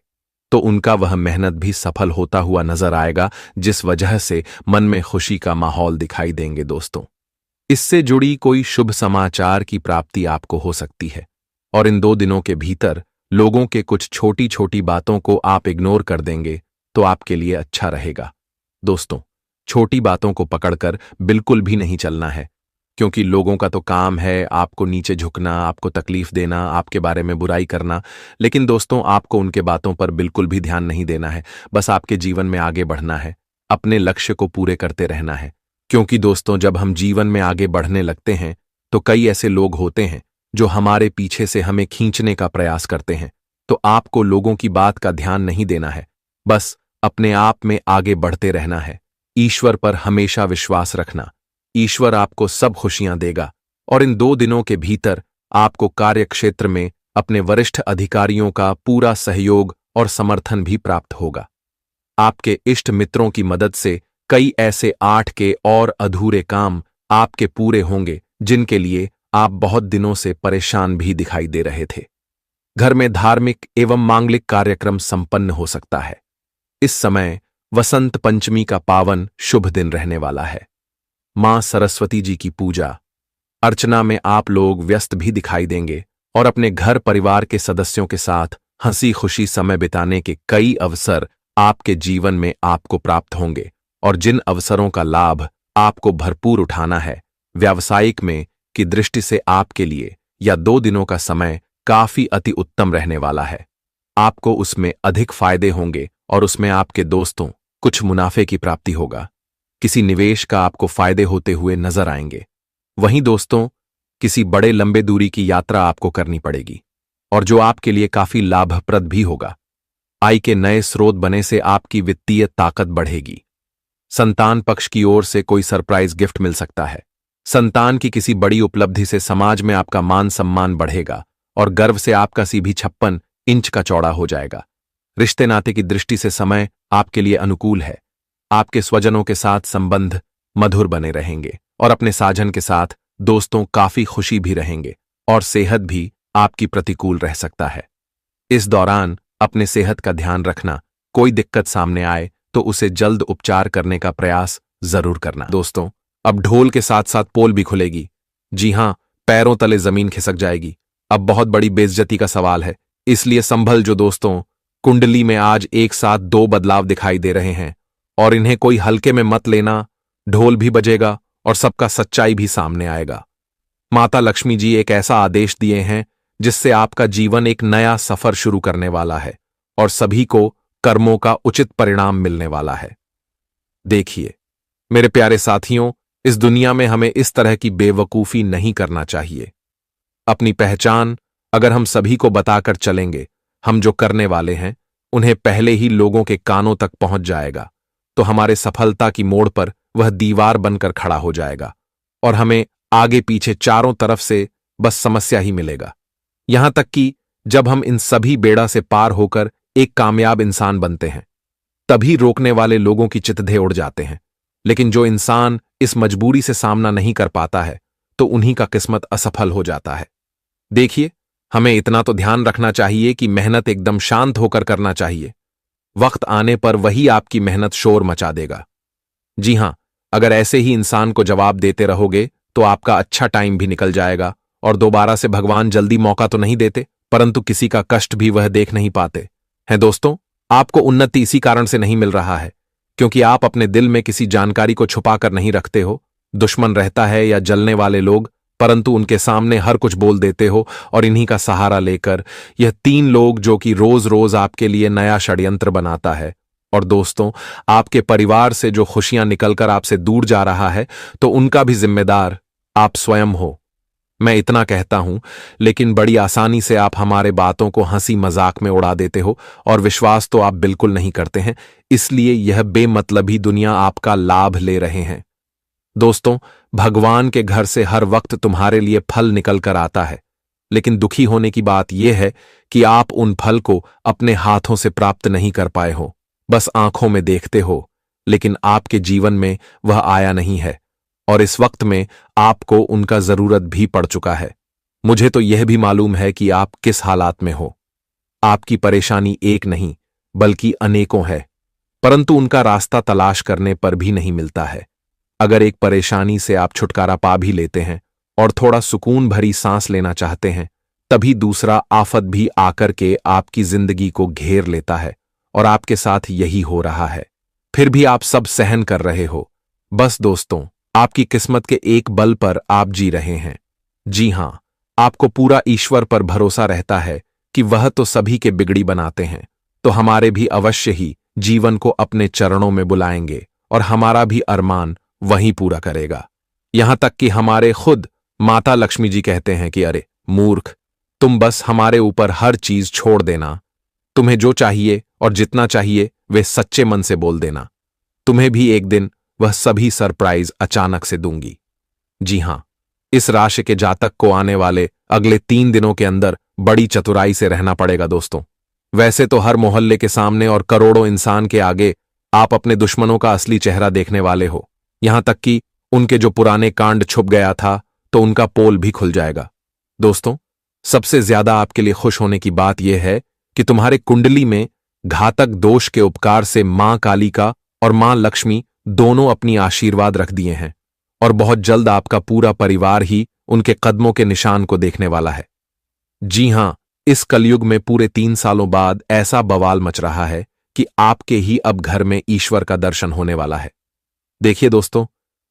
तो उनका वह मेहनत भी सफल होता हुआ नजर आएगा, जिस वजह से मन में खुशी का माहौल दिखाई देंगे। दोस्तों, इससे जुड़ी कोई शुभ समाचार की प्राप्ति आपको हो सकती है, और इन 2 दिनों के भीतर लोगों के कुछ छोटी छोटी बातों को आप इग्नोर कर देंगे तो आपके लिए अच्छा रहेगा। दोस्तों, छोटी बातों को पकड़कर बिल्कुल भी नहीं चलना है, क्योंकि लोगों का तो काम है आपको नीचे झुकना, आपको तकलीफ देना, आपके बारे में बुराई करना। लेकिन दोस्तों, आपको उनके बातों पर बिल्कुल भी ध्यान नहीं देना है। बस आपके जीवन में आगे बढ़ना है, अपने लक्ष्य को पूरे करते रहना है। क्योंकि दोस्तों, जब हम जीवन में आगे बढ़ने लगते हैं तो कई ऐसे लोग होते हैं जो हमारे पीछे से हमें खींचने का प्रयास करते हैं, तो आपको लोगों की बात का ध्यान नहीं देना है, बस अपने आप में आगे बढ़ते रहना है। ईश्वर पर हमेशा विश्वास रखना। ईश्वर आपको सब खुशियां देगा और इन 2 दिनों के भीतर आपको कार्यक्षेत्र में अपने वरिष्ठ अधिकारियों का पूरा सहयोग और समर्थन भी प्राप्त होगा। आपके इष्ट मित्रों की मदद से कई ऐसे 8 के और अधूरे काम आपके पूरे होंगे जिनके लिए आप बहुत दिनों से परेशान भी दिखाई दे रहे थे। घर में धार्मिक एवं मांगलिक कार्यक्रम संपन्न हो सकता है। इस समय वसंत पंचमी का पावन शुभ दिन रहने वाला है। मां सरस्वती जी की पूजा अर्चना में आप लोग व्यस्त भी दिखाई देंगे और अपने घर परिवार के सदस्यों के साथ हंसी खुशी समय बिताने के कई अवसर आपके जीवन में आपको प्राप्त होंगे और जिन अवसरों का लाभ आपको भरपूर उठाना है, व्यावसायिक में की दृष्टि से आपके लिए या 2 दिनों का समय काफी अति उत्तम रहने वाला है। आपको उसमें अधिक फायदे होंगे और उसमें आपके दोस्तों कुछ मुनाफे की प्राप्ति होगा। किसी निवेश का आपको फायदे होते हुए नजर आएंगे। वहीं दोस्तों, किसी बड़े लंबे दूरी की यात्रा आपको करनी पड़ेगी और जो आपके लिए काफी लाभप्रद भी होगा। आय के नए स्रोत बने से आपकी वित्तीय ताकत बढ़ेगी। संतान पक्ष की ओर से कोई सरप्राइज गिफ्ट मिल सकता है। संतान की किसी बड़ी उपलब्धि से समाज में आपका मान सम्मान बढ़ेगा और गर्व से आपका सीभी 56 इंच का चौड़ा हो जाएगा। रिश्ते नाते की दृष्टि से समय आपके लिए अनुकूल है। आपके स्वजनों के साथ संबंध मधुर बने रहेंगे और अपने साजन के साथ दोस्तों काफी खुशी भी रहेंगे और सेहत भी आपकी प्रतिकूल रह सकता है। इस दौरान अपने सेहत का ध्यान रखना। कोई दिक्कत सामने आए तो उसे जल्द उपचार करने का प्रयास जरूर करना। दोस्तों, अब ढोल के साथ साथ पोल भी खुलेगी। जी हां, पैरों तले जमीन खिसक जाएगी। अब बहुत बड़ी बेइज्जती का सवाल है, इसलिए संभल जो दोस्तों। कुंडली में आज एक साथ 2 बदलाव दिखाई दे रहे हैं और इन्हें कोई हल्के में मत लेना। ढोल भी बजेगा और सबका सच्चाई भी सामने आएगा। माता लक्ष्मी जी एक ऐसा आदेश दिए हैं जिससे आपका जीवन एक नया सफर शुरू करने वाला है और सभी को कर्मों का उचित परिणाम मिलने वाला है। देखिए मेरे प्यारे साथियों, इस दुनिया में हमें इस तरह की बेवकूफी नहीं करना चाहिए। अपनी पहचान अगर हम सभी को बताकर चलेंगे, हम जो करने वाले हैं उन्हें पहले ही लोगों के कानों तक पहुंच जाएगा, तो हमारे सफलता की मोड़ पर वह दीवार बनकर खड़ा हो जाएगा और हमें आगे पीछे चारों तरफ से बस समस्या ही मिलेगा। यहां तक कि जब हम इन सभी बेड़ा से पार होकर एक कामयाब इंसान बनते हैं, तभी रोकने वाले लोगों की चितधे उड़ जाते हैं। लेकिन जो इंसान इस मजबूरी से सामना नहीं कर पाता है, तो उन्हीं का किस्मत असफल हो जाता है। देखिए, हमें इतना तो ध्यान रखना चाहिए कि मेहनत एकदम शांत होकर करना चाहिए। वक्त आने पर वही आपकी मेहनत शोर मचा देगा। जी हां, अगर ऐसे ही इंसान को जवाब देते रहोगे तो आपका अच्छा टाइम भी निकल जाएगा और दोबारा से भगवान जल्दी मौका तो नहीं देते, परंतु किसी का कष्ट भी वह देख नहीं पाते हैं। दोस्तों, आपको उन्नति इसी कारण से नहीं मिल रहा है क्योंकि आप अपने दिल में किसी जानकारी को छुपाकर नहीं रखते हो। दुश्मन रहता है या जलने वाले लोग, परंतु उनके सामने हर कुछ बोल देते हो और इन्हीं का सहारा लेकर यह 3 लोग जो कि रोज रोज आपके लिए नया षड्यंत्र बनाता है। और दोस्तों, आपके परिवार से जो खुशियां निकलकर आपसे दूर जा रहा है, तो उनका भी जिम्मेदार आप स्वयं हो। मैं इतना कहता हूं, लेकिन बड़ी आसानी से आप हमारे बातों को हंसी मजाक में उड़ा देते हो और विश्वास तो आप बिल्कुल नहीं करते हैं। इसलिए यह बेमतलबी दुनिया आपका लाभ ले रहे हैं। दोस्तों, भगवान के घर से हर वक्त तुम्हारे लिए फल निकल कर आता है, लेकिन दुखी होने की बात यह है कि आप उन फल को अपने हाथों से प्राप्त नहीं कर पाए हो। बस आंखों में देखते हो, लेकिन आपके जीवन में वह आया नहीं है और इस वक्त में आपको उनका जरूरत भी पड़ चुका है। मुझे तो यह भी मालूम है कि आप किस हालात में हो। आपकी परेशानी एक नहीं बल्कि अनेकों है, परंतु उनका रास्ता तलाश करने पर भी नहीं मिलता है। अगर एक परेशानी से आप छुटकारा पा भी लेते हैं और थोड़ा सुकून भरी सांस लेना चाहते हैं, तभी दूसरा आफत भी आकर के आपकी जिंदगी को घेर लेता है और आपके साथ यही हो रहा है। फिर भी आप सब सहन कर रहे हो। बस दोस्तों, आपकी किस्मत के एक बल पर आप जी रहे हैं। जी हां, आपको पूरा ईश्वर पर भरोसा रहता है कि वह तो सभी के बिगड़ी बनाते हैं, तो हमारे भी अवश्य ही जीवन को अपने चरणों में बुलाएंगे और हमारा भी अरमान वहीं पूरा करेगा। यहां तक कि हमारे खुद माता लक्ष्मी जी कहते हैं कि अरे मूर्ख, तुम बस हमारे ऊपर हर चीज छोड़ देना। तुम्हें जो चाहिए और जितना चाहिए वे सच्चे मन से बोल देना। तुम्हें भी एक दिन वह सभी सरप्राइज अचानक से दूंगी। जी हां, इस राशि के जातक को आने वाले अगले 3 दिनों के अंदर बड़ी चतुराई से रहना पड़ेगा दोस्तों। वैसे तो हर मोहल्ले के सामने और करोड़ों इंसान के आगे आप अपने दुश्मनों का असली चेहरा देखने वाले हो। यहां तक कि उनके जो पुराने कांड छुप गया था तो उनका पोल भी खुल जाएगा। दोस्तों, सबसे ज्यादा आपके लिए खुश होने की बात यह है कि तुम्हारे कुंडली में घातक दोष के उपकार से मां कालिका और मां लक्ष्मी दोनों अपनी आशीर्वाद रख दिए हैं और बहुत जल्द आपका पूरा परिवार ही उनके कदमों के निशान को देखने वाला है। जी हां, इस कलयुग में पूरे 3 सालों बाद ऐसा बवाल मच रहा है कि आपके ही अब घर में ईश्वर का दर्शन होने वाला है। देखिए दोस्तों,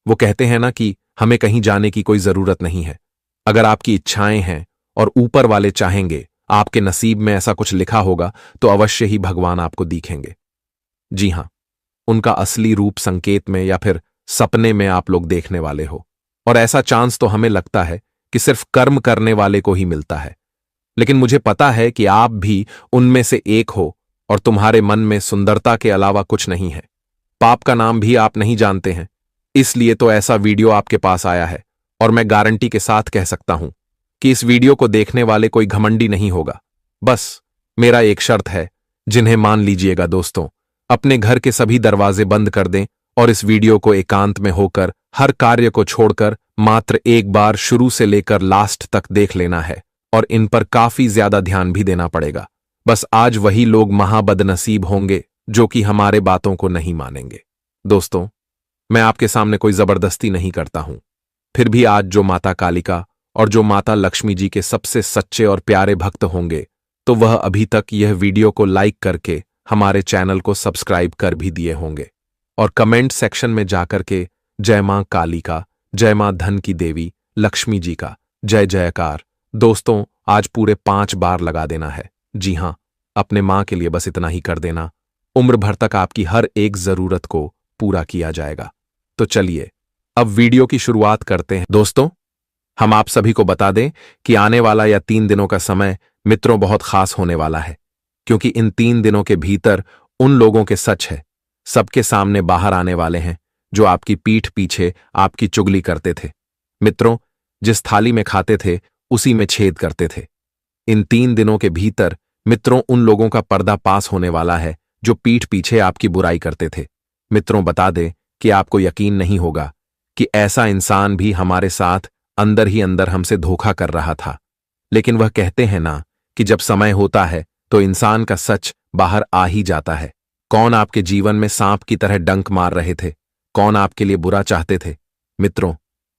वो कहते हैं ना कि हमें कहीं जाने की कोई जरूरत नहीं है। अगर आपकी इच्छाएं हैं और ऊपर वाले चाहेंगे, आपके नसीब में ऐसा कुछ लिखा होगा तो अवश्य ही भगवान आपको दिखेंगे। जी हां, उनका असली रूप संकेत में या फिर सपने में आप लोग देखने वाले हो। और ऐसा चांस तो हमें लगता है कि सिर्फ कर्म करने वाले को ही मिलता है, लेकिन मुझे पता है कि आप भी उनमें से एक हो और तुम्हारे मन में सुंदरता के अलावा कुछ नहीं है। पाप का नाम भी आप नहीं जानते हैं, इसलिए तो ऐसा वीडियो आपके पास आया है। और मैं गारंटी के साथ कह सकता हूं कि इस वीडियो को देखने वाले कोई घमंडी नहीं होगा। बस मेरा एक शर्त है, जिन्हें मान लीजिएगा दोस्तों। अपने घर के सभी दरवाजे बंद कर दें और इस वीडियो को एकांत में होकर हर कार्य को छोड़कर मात्र एक बार शुरू से लेकर लास्ट तक देख लेना है। और इन पर काफी ज्यादा ध्यान भी देना पड़ेगा। बस आज वही लोग महाबदनसीब होंगे जो कि हमारे बातों को नहीं मानेंगे। दोस्तों, मैं आपके सामने कोई जबरदस्ती नहीं करता हूं, फिर भी आज जो माता कालिका और जो माता लक्ष्मी जी के सबसे सच्चे और प्यारे भक्त होंगे, तो वह अभी तक यह वीडियो को लाइक करके हमारे चैनल को सब्सक्राइब कर भी दिए होंगे और कमेंट सेक्शन में जाकर के जय मां कालिका, जय मां धन की देवी लक्ष्मी जी का जय जयकार दोस्तों आज पूरे 5 बार लगा देना है। जी हां, अपने मां के लिए बस इतना ही कर देना। उम्र भर तक आपकी हर एक जरूरत को पूरा किया जाएगा। तो चलिए अब वीडियो की शुरुआत करते हैं। दोस्तों, हम आप सभी को बता दें कि आने वाला यह 3 दिनों का समय मित्रों बहुत खास होने वाला है, क्योंकि इन 3 दिनों के भीतर उन लोगों के सच है सबके सामने बाहर आने वाले हैं जो आपकी पीठ पीछे आपकी चुगली करते थे। मित्रों, जिस थाली में खाते थे उसी में छेद करते थे। इन 3 दिनों के भीतर मित्रों उन लोगों का पर्दा पास होने वाला है जो पीठ पीछे आपकी बुराई करते थे। मित्रों, बता दें कि आपको यकीन नहीं होगा कि ऐसा इंसान भी हमारे साथ अंदर ही अंदर हमसे धोखा कर रहा था। लेकिन वह कहते हैं ना कि जब समय होता है तो इंसान का सच बाहर आ ही जाता है। कौन आपके जीवन में सांप की तरह डंक मार रहे थे, कौन आपके लिए बुरा चाहते थे, मित्रों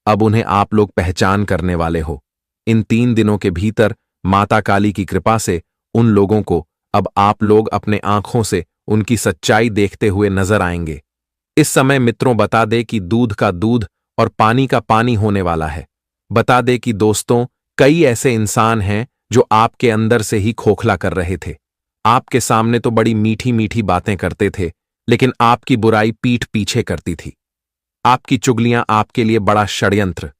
अब उन्हें आप लोग पहचान करने वाले हो। इन 3 दिनों के भीतर माता काली की कृपा से उन लोगों को अब आप लोग अपने आंखों से उनकी सच्चाई देखते हुए नजर आएंगे। इस समय मित्रों बता दे कि दूध का दूध और पानी का पानी होने वाला है। बता दे कि दोस्तों कई ऐसे इंसान हैं जो आपके अंदर से ही खोखला कर रहे थे। आपके सामने तो बड़ी मीठी मीठी बातें करते थे, लेकिन आपकी बुराई पीठ पीछे करती थी। आपकी चुगलियां आपके लिए बड़ा षड्यंत्र,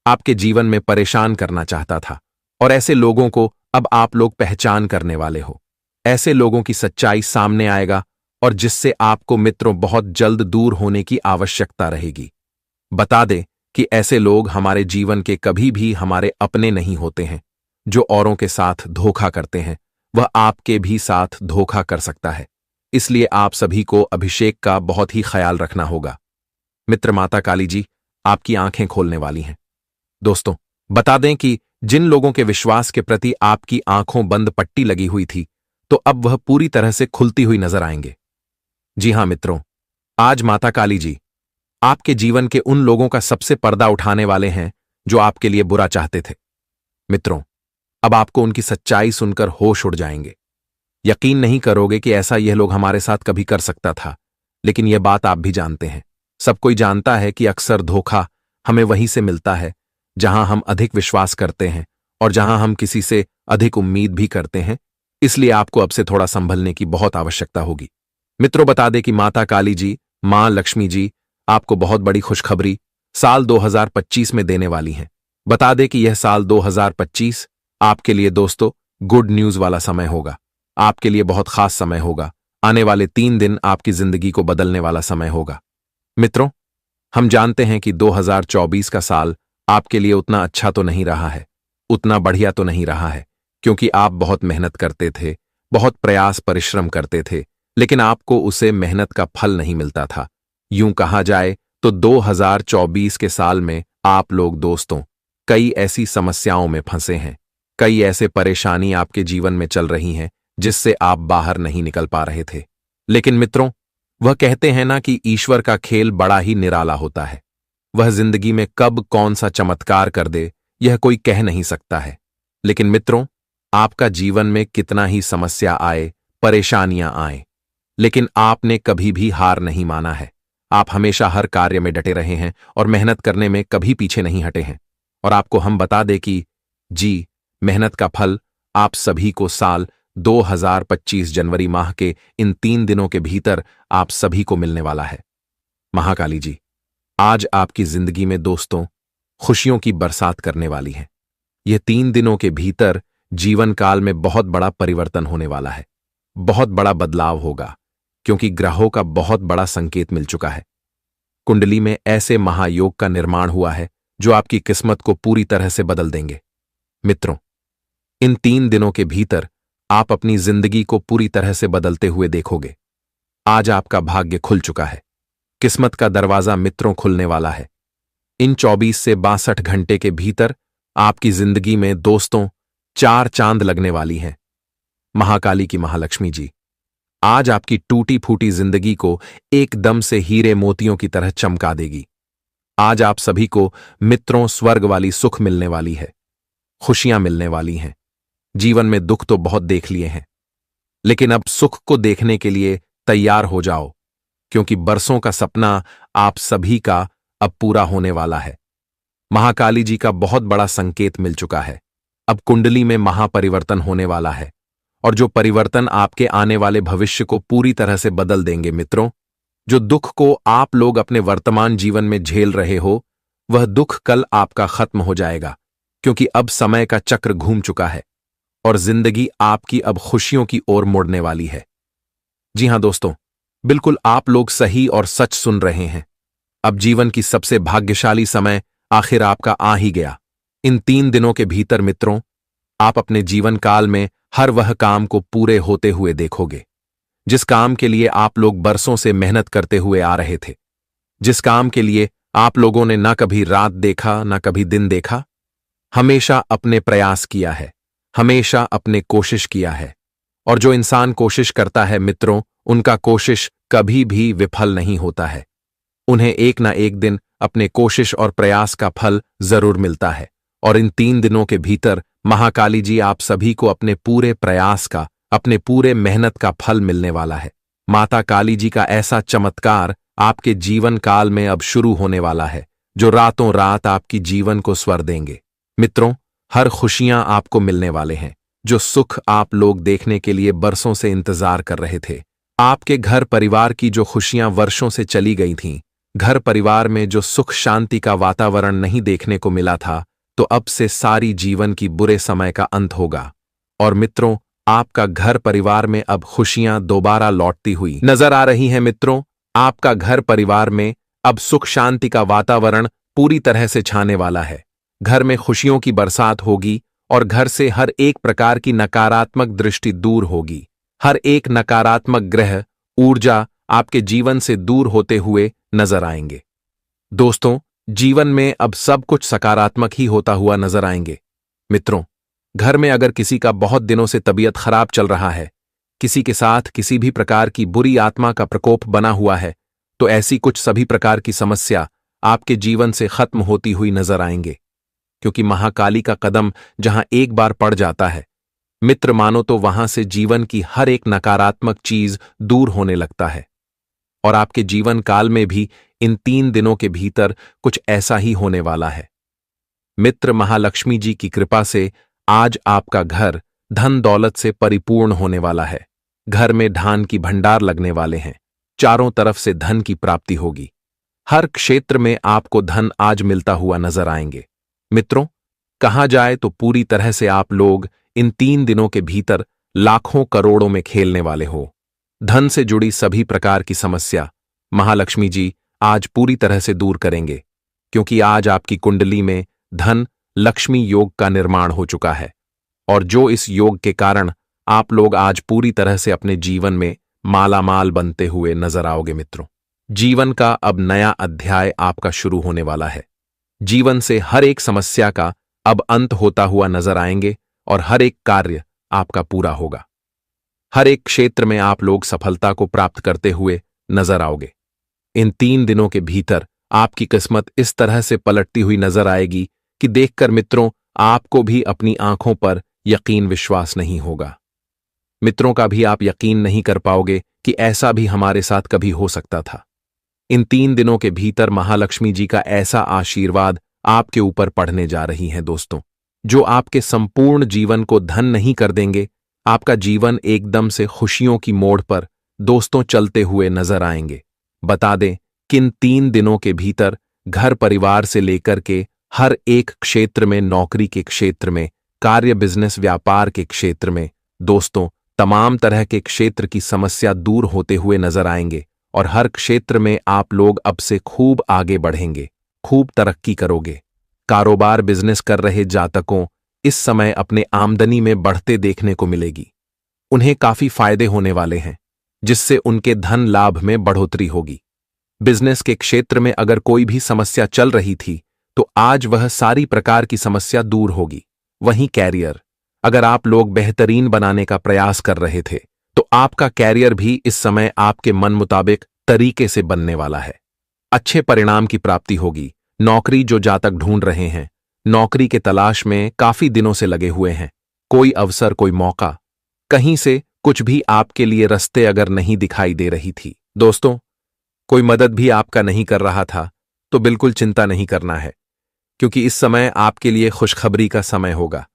आपके जीवन में परेशान करना चाहता था। और ऐसे लोगों को अब आप लोग पहचान करने वाले हो। ऐसे लोगों की सच्चाई सामने आएगा और जिससे आपको मित्रों बहुत जल्द दूर होने की आवश्यकता रहेगी। बता दें कि ऐसे लोग हमारे जीवन के कभी भी हमारे अपने नहीं होते हैं। जो औरों के साथ धोखा करते हैं वह आपके भी साथ धोखा कर सकता है। इसलिए आप सभी को अभिषेक का बहुत ही ख्याल रखना होगा। मित्र, माता काली जी आपकी आंखें खोलने वाली हैं। दोस्तों, बता दें कि जिन लोगों के विश्वास के प्रति आपकी आंखों बंद पट्टी लगी हुई थी, तो अब वह पूरी तरह से खुलती हुई नजर आएंगे। जी हां मित्रों, आज माता काली जी आपके जीवन के उन लोगों का सबसे पर्दा उठाने वाले हैं जो आपके लिए बुरा चाहते थे। मित्रों, अब आपको उनकी सच्चाई सुनकर होश उड़ जाएंगे। यकीन नहीं करोगे कि ऐसा यह लोग हमारे साथ कभी कर सकता था, लेकिन यह बात आप भी जानते हैं। सब कोई जानता है कि अक्सर धोखा हमें वहीं से मिलता है जहां हम अधिक विश्वास करते हैं और जहां हम किसी से अधिक उम्मीद भी करते हैं। इसलिए आपको अब से थोड़ा संभलने की बहुत आवश्यकता होगी। मित्रों, बता दें कि माता काली जी, मां लक्ष्मी जी आपको बहुत बड़ी खुशखबरी साल 2025 में देने वाली हैं। बता दें कि यह साल 2025 आपके लिए दोस्तों गुड न्यूज वाला समय होगा। आपके लिए बहुत खास समय होगा। आने वाले 3 दिन आपकी जिंदगी को बदलने वाला समय होगा। मित्रों, हम जानते हैं कि 2024 का साल आपके लिए उतना अच्छा तो नहीं रहा है, उतना बढ़िया तो नहीं रहा है, क्योंकि आप बहुत मेहनत करते थे, बहुत प्रयास परिश्रम करते थे, लेकिन आपको उसे मेहनत का फल नहीं मिलता था। यूं कहा जाए तो 2024 के साल में आप लोग दोस्तों कई ऐसी समस्याओं में फंसे हैं, कई ऐसे परेशानी आपके जीवन में चल रही हैं जिससे आप बाहर नहीं निकल पा रहे थे। लेकिन मित्रों, वह कहते हैं ना कि ईश्वर का खेल बड़ा ही निराला होता है। वह जिंदगी में कब कौन सा चमत्कार कर दे यह कोई कह नहीं सकता है। लेकिन मित्रों, आपका जीवन में कितना ही समस्या आए, परेशानियां आए, लेकिन आपने कभी भी हार नहीं माना है। आप हमेशा हर कार्य में डटे रहे हैं और मेहनत करने में कभी पीछे नहीं हटे हैं। और आपको हम बता दें कि जी, मेहनत का फल आप सभी को साल 2025 जनवरी माह के इन 3 दिनों के भीतर आप सभी को मिलने वाला है। महाकाली जी आज आपकी जिंदगी में दोस्तों खुशियों की बरसात करने वाली है। ये 3 दिनों के भीतर जीवन काल में बहुत बड़ा परिवर्तन होने वाला है, बहुत बड़ा बदलाव होगा, क्योंकि ग्रहों का बहुत बड़ा संकेत मिल चुका है। कुंडली में ऐसे महायोग का निर्माण हुआ है जो आपकी किस्मत को पूरी तरह से बदल देंगे। मित्रों, इन 3 दिनों के भीतर आप अपनी जिंदगी को पूरी तरह से बदलते हुए देखोगे। आज आपका भाग्य खुल चुका है, किस्मत का दरवाजा मित्रों खुलने वाला है। इन 24 से 62 घंटे के भीतर आपकी जिंदगी में दोस्तों 4 चांद लगने वाली हैं। महाकाली की महालक्ष्मी जी आज आपकी टूटी फूटी जिंदगी को एकदम से हीरे मोतियों की तरह चमका देगी। आज आप सभी को मित्रों स्वर्ग वाली सुख मिलने वाली है, खुशियां मिलने वाली हैं। जीवन में दुख तो बहुत देख लिए हैं, लेकिन अब सुख को देखने के लिए तैयार हो जाओ, क्योंकि बरसों का सपना आप सभी का अब पूरा होने वाला है। महाकाली जी का बहुत बड़ा संकेत मिल चुका है। अब कुंडली में महापरिवर्तन होने वाला है, और जो परिवर्तन आपके आने वाले भविष्य को पूरी तरह से बदल देंगे। मित्रों, जो दुख को आप लोग अपने वर्तमान जीवन में झेल रहे हो, वह दुख कल आपका खत्म हो जाएगा, क्योंकि अब समय का चक्र घूम चुका है और जिंदगी आपकी अब खुशियों की ओर मुड़ने वाली है। जी हां दोस्तों, बिल्कुल आप लोग सही और सच सुन रहे हैं। अब जीवन की सबसे भाग्यशाली समय आखिर आपका आ ही गया। इन 3 दिनों के भीतर मित्रों, आप अपने जीवन काल में हर वह काम को पूरे होते हुए देखोगे, जिस काम के लिए आप लोग बरसों से मेहनत करते हुए आ रहे थे, जिस काम के लिए आप लोगों ने ना कभी रात देखा ना कभी दिन देखा, हमेशा अपने प्रयास किया है, हमेशा अपने कोशिश किया है। और जो इंसान कोशिश करता है मित्रों, उनका कोशिश कभी भी विफल नहीं होता है। उन्हें एक ना एक दिन अपने कोशिश और प्रयास का फल जरूर मिलता है। और इन 3 दिनों के भीतर महाकाली जी आप सभी को अपने पूरे प्रयास का, अपने पूरे मेहनत का फल मिलने वाला है। माता काली जी का ऐसा चमत्कार आपके जीवन काल में अब शुरू होने वाला है, जो रातों रात आपकी जीवन को स्वर देंगे। मित्रों, हर खुशियां आपको मिलने वाले हैं, जो सुख आप लोग देखने के लिए बरसों से इंतजार कर रहे थे। आपके घर परिवार की जो खुशियां वर्षों से चली गई थीं, घर परिवार में जो सुख शांति का वातावरण नहीं देखने को मिला था, तो अब से सारी जीवन की बुरे समय का अंत होगा। और मित्रों, आपका घर परिवार में अब खुशियां दोबारा लौटती हुई नजर आ रही हैं। मित्रों, आपका घर परिवार में अब सुख शांति का वातावरण पूरी तरह से छाने वाला है। घर में खुशियों की बरसात होगी और घर से हर एक प्रकार की नकारात्मक दृष्टि दूर होगी। हर एक नकारात्मक ग्रह, ऊर्जा आपके जीवन से दूर होते हुए नजर आएंगे। दोस्तों, जीवन में अब सब कुछ सकारात्मक ही होता हुआ नजर आएंगे। मित्रों, घर में अगर किसी का बहुत दिनों से तबीयत खराब चल रहा है, किसी के साथ किसी भी प्रकार की बुरी आत्मा का प्रकोप बना हुआ है, तो ऐसी कुछ सभी प्रकार की समस्या आपके जीवन से खत्म होती हुई नजर आएंगे। क्योंकि महाकाली का कदम जहां एक बार पड़ जाता है, मित्र मानो तो वहां से जीवन की हर एक नकारात्मक चीज दूर होने लगता है। और आपके जीवन काल में भी इन 3 दिनों के भीतर कुछ ऐसा ही होने वाला है। मित्र महालक्ष्मी जी की कृपा से आज आपका घर धन दौलत से परिपूर्ण होने वाला है। घर में धान की भंडार लगने वाले हैं। चारों तरफ से धन की प्राप्ति होगी। हर क्षेत्र में आपको धन आज मिलता हुआ नजर आएंगे। मित्रों, कहा जाए तो पूरी तरह से आप लोग इन 3 दिनों के भीतर लाखों करोड़ों में खेलने वाले हो। धन से जुड़ी सभी प्रकार की समस्या महालक्ष्मी जी आज पूरी तरह से दूर करेंगे, क्योंकि आज आपकी कुंडली में धन लक्ष्मी योग का निर्माण हो चुका है। और जो इस योग के कारण आप लोग आज पूरी तरह से अपने जीवन में मालामाल बनते हुए नजर आओगे मित्रों। जीवन का अब नया अध्याय आपका शुरू होने वाला है। जीवन से हर एक समस्या का अब अंत होता हुआ नजर आएंगे और हर एक कार्य आपका पूरा होगा। हर एक क्षेत्र में आप लोग सफलता को प्राप्त करते हुए नजर आओगे। इन 3 दिनों के भीतर आपकी किस्मत इस तरह से पलटती हुई नजर आएगी कि देखकर मित्रों आपको भी अपनी आंखों पर यकीन विश्वास नहीं होगा। मित्रों का भी आप यकीन नहीं कर पाओगे कि ऐसा भी हमारे साथ कभी हो सकता था। इन 3 दिनों के भीतर महालक्ष्मी जी का ऐसा आशीर्वाद आपके ऊपर पड़ने जा रही हैं दोस्तों, जो आपके संपूर्ण जीवन को धन नहीं कर देंगे। आपका जीवन एकदम से खुशियों की मोड़ पर दोस्तों चलते हुए नजर आएंगे। बता दें कि इन 3 दिनों के भीतर घर परिवार से लेकर के हर एक क्षेत्र में, नौकरी के क्षेत्र में, कार्य बिजनेस व्यापार के क्षेत्र में दोस्तों तमाम तरह के क्षेत्र की समस्या दूर होते हुए नजर आएंगे और हर क्षेत्र में आप लोग अब से खूब आगे बढ़ेंगे, खूब तरक्की करोगे। कारोबार बिजनेस कर रहे जातकों इस समय अपने आमदनी में बढ़ते देखने को मिलेगी। उन्हें काफी फायदे होने वाले हैं, जिससे उनके धन लाभ में बढ़ोतरी होगी। बिजनेस के क्षेत्र में अगर कोई भी समस्या चल रही थी तो आज वह सारी प्रकार की समस्या दूर होगी। वहीं कैरियर, अगर आप लोग बेहतरीन बनाने का प्रयास कर रहे थे तो आपका कैरियर भी इस समय आपके मन मुताबिक तरीके से बनने वाला है। अच्छे परिणाम की प्राप्ति होगी। नौकरी जो जातक ढूंढ रहे हैं, नौकरी के तलाश में काफी दिनों से लगे हुए हैं, कोई अवसर, कोई मौका, कहीं से कुछ भी आपके लिए रास्ते अगर नहीं दिखाई दे रही थी दोस्तों, कोई मदद भी आपका नहीं कर रहा था, तो बिल्कुल चिंता नहीं करना है, क्योंकि इस समय आपके लिए खुशखबरी का समय होगा।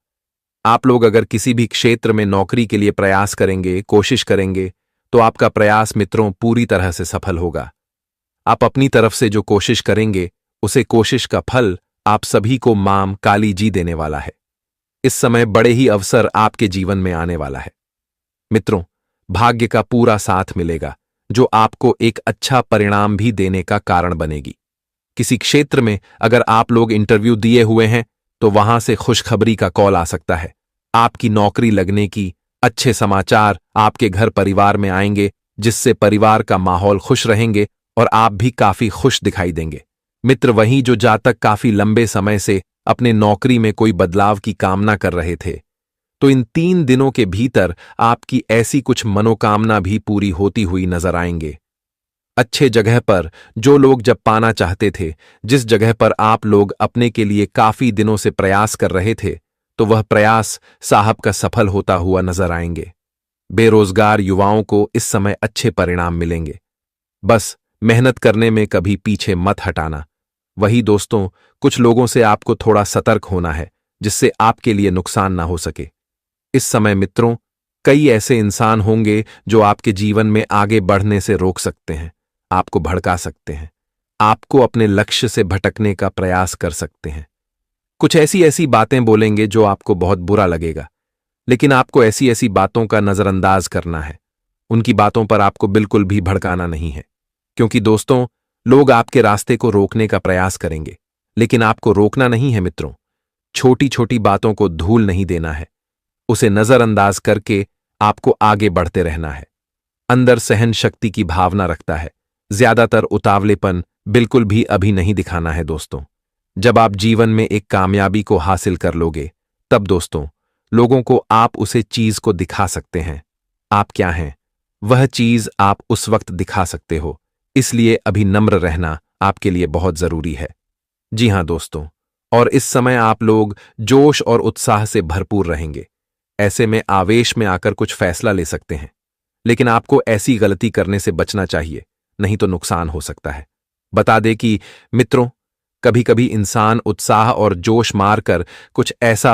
आप लोग अगर किसी भी क्षेत्र में नौकरी के लिए प्रयास करेंगे, कोशिश करेंगे, तो आपका प्रयास मित्रों पूरी तरह से सफल होगा। आप अपनी तरफ से जो कोशिश करेंगे उसे कोशिश का फल आप सभी को मां काली जी देने वाला है। इस समय बड़े ही अवसर आपके जीवन में आने वाला है मित्रों। भाग्य का पूरा साथ मिलेगा, जो आपको एक अच्छा परिणाम भी देने का कारण बनेगी। किसी क्षेत्र में अगर आप लोग इंटरव्यू दिए हुए हैं तो वहां से खुशखबरी का कॉल आ सकता है। आपकी नौकरी लगने की अच्छे समाचार आपके घर परिवार में आएंगे, जिससे परिवार का माहौल खुश रहेंगे और आप भी काफी खुश दिखाई देंगे मित्र। वहीं जो जातक काफी लंबे समय से अपने नौकरी में कोई बदलाव की कामना कर रहे थे, तो इन 3 दिनों के भीतर आपकी ऐसी कुछ मनोकामना भी पूरी होती हुई नजर आएंगे। अच्छे जगह पर जो लोग जब पाना चाहते थे, जिस जगह पर आप लोग अपने के लिए काफी दिनों से प्रयास कर रहे थे, तो वह प्रयास साहब का सफल होता हुआ नजर आएंगे। बेरोजगार युवाओं को इस समय अच्छे परिणाम मिलेंगे। बस मेहनत करने में कभी पीछे मत हटाना। वही दोस्तों, कुछ लोगों से आपको थोड़ा सतर्क होना है, जिससे आपके लिए नुकसान ना हो सके। इस समय मित्रों कई ऐसे इंसान होंगे जो आपके जीवन में आगे बढ़ने से रोक सकते हैं, आपको भड़का सकते हैं, आपको अपने लक्ष्य से भटकने का प्रयास कर सकते हैं। कुछ ऐसी ऐसी बातें बोलेंगे जो आपको बहुत बुरा लगेगा, लेकिन आपको ऐसी ऐसी बातों का नजरअंदाज करना है। उनकी बातों पर आपको बिल्कुल भी भड़काना नहीं है, क्योंकि दोस्तों लोग आपके रास्ते को रोकने का प्रयास करेंगे, लेकिन आपको रोकना नहीं है मित्रों। छोटी छोटी बातों को धूल नहीं देना है, उसे नजरअंदाज करके आपको आगे बढ़ते रहना है। अंदर सहन शक्ति की भावना रखता है, ज्यादातर उतावलेपन बिल्कुल भी अभी नहीं दिखाना है दोस्तों। जब आप जीवन में एक कामयाबी को हासिल कर लोगे, तब दोस्तों लोगों को आप उसे चीज को दिखा सकते हैं। आप क्या हैं वह चीज आप उस वक्त दिखा सकते हो, इसलिए अभी नम्र रहना आपके लिए बहुत जरूरी है। जी हां दोस्तों, और इस समय आप लोग जोश और उत्साह से भरपूर रहेंगे। ऐसे में आवेश में आकर कुछ फैसला ले सकते हैं, लेकिन आपको ऐसी गलती करने से बचना चाहिए, नहीं तो नुकसान हो सकता है। बता दें कि मित्रों कभी कभी इंसान उत्साह और जोश मारकर कुछ ऐसा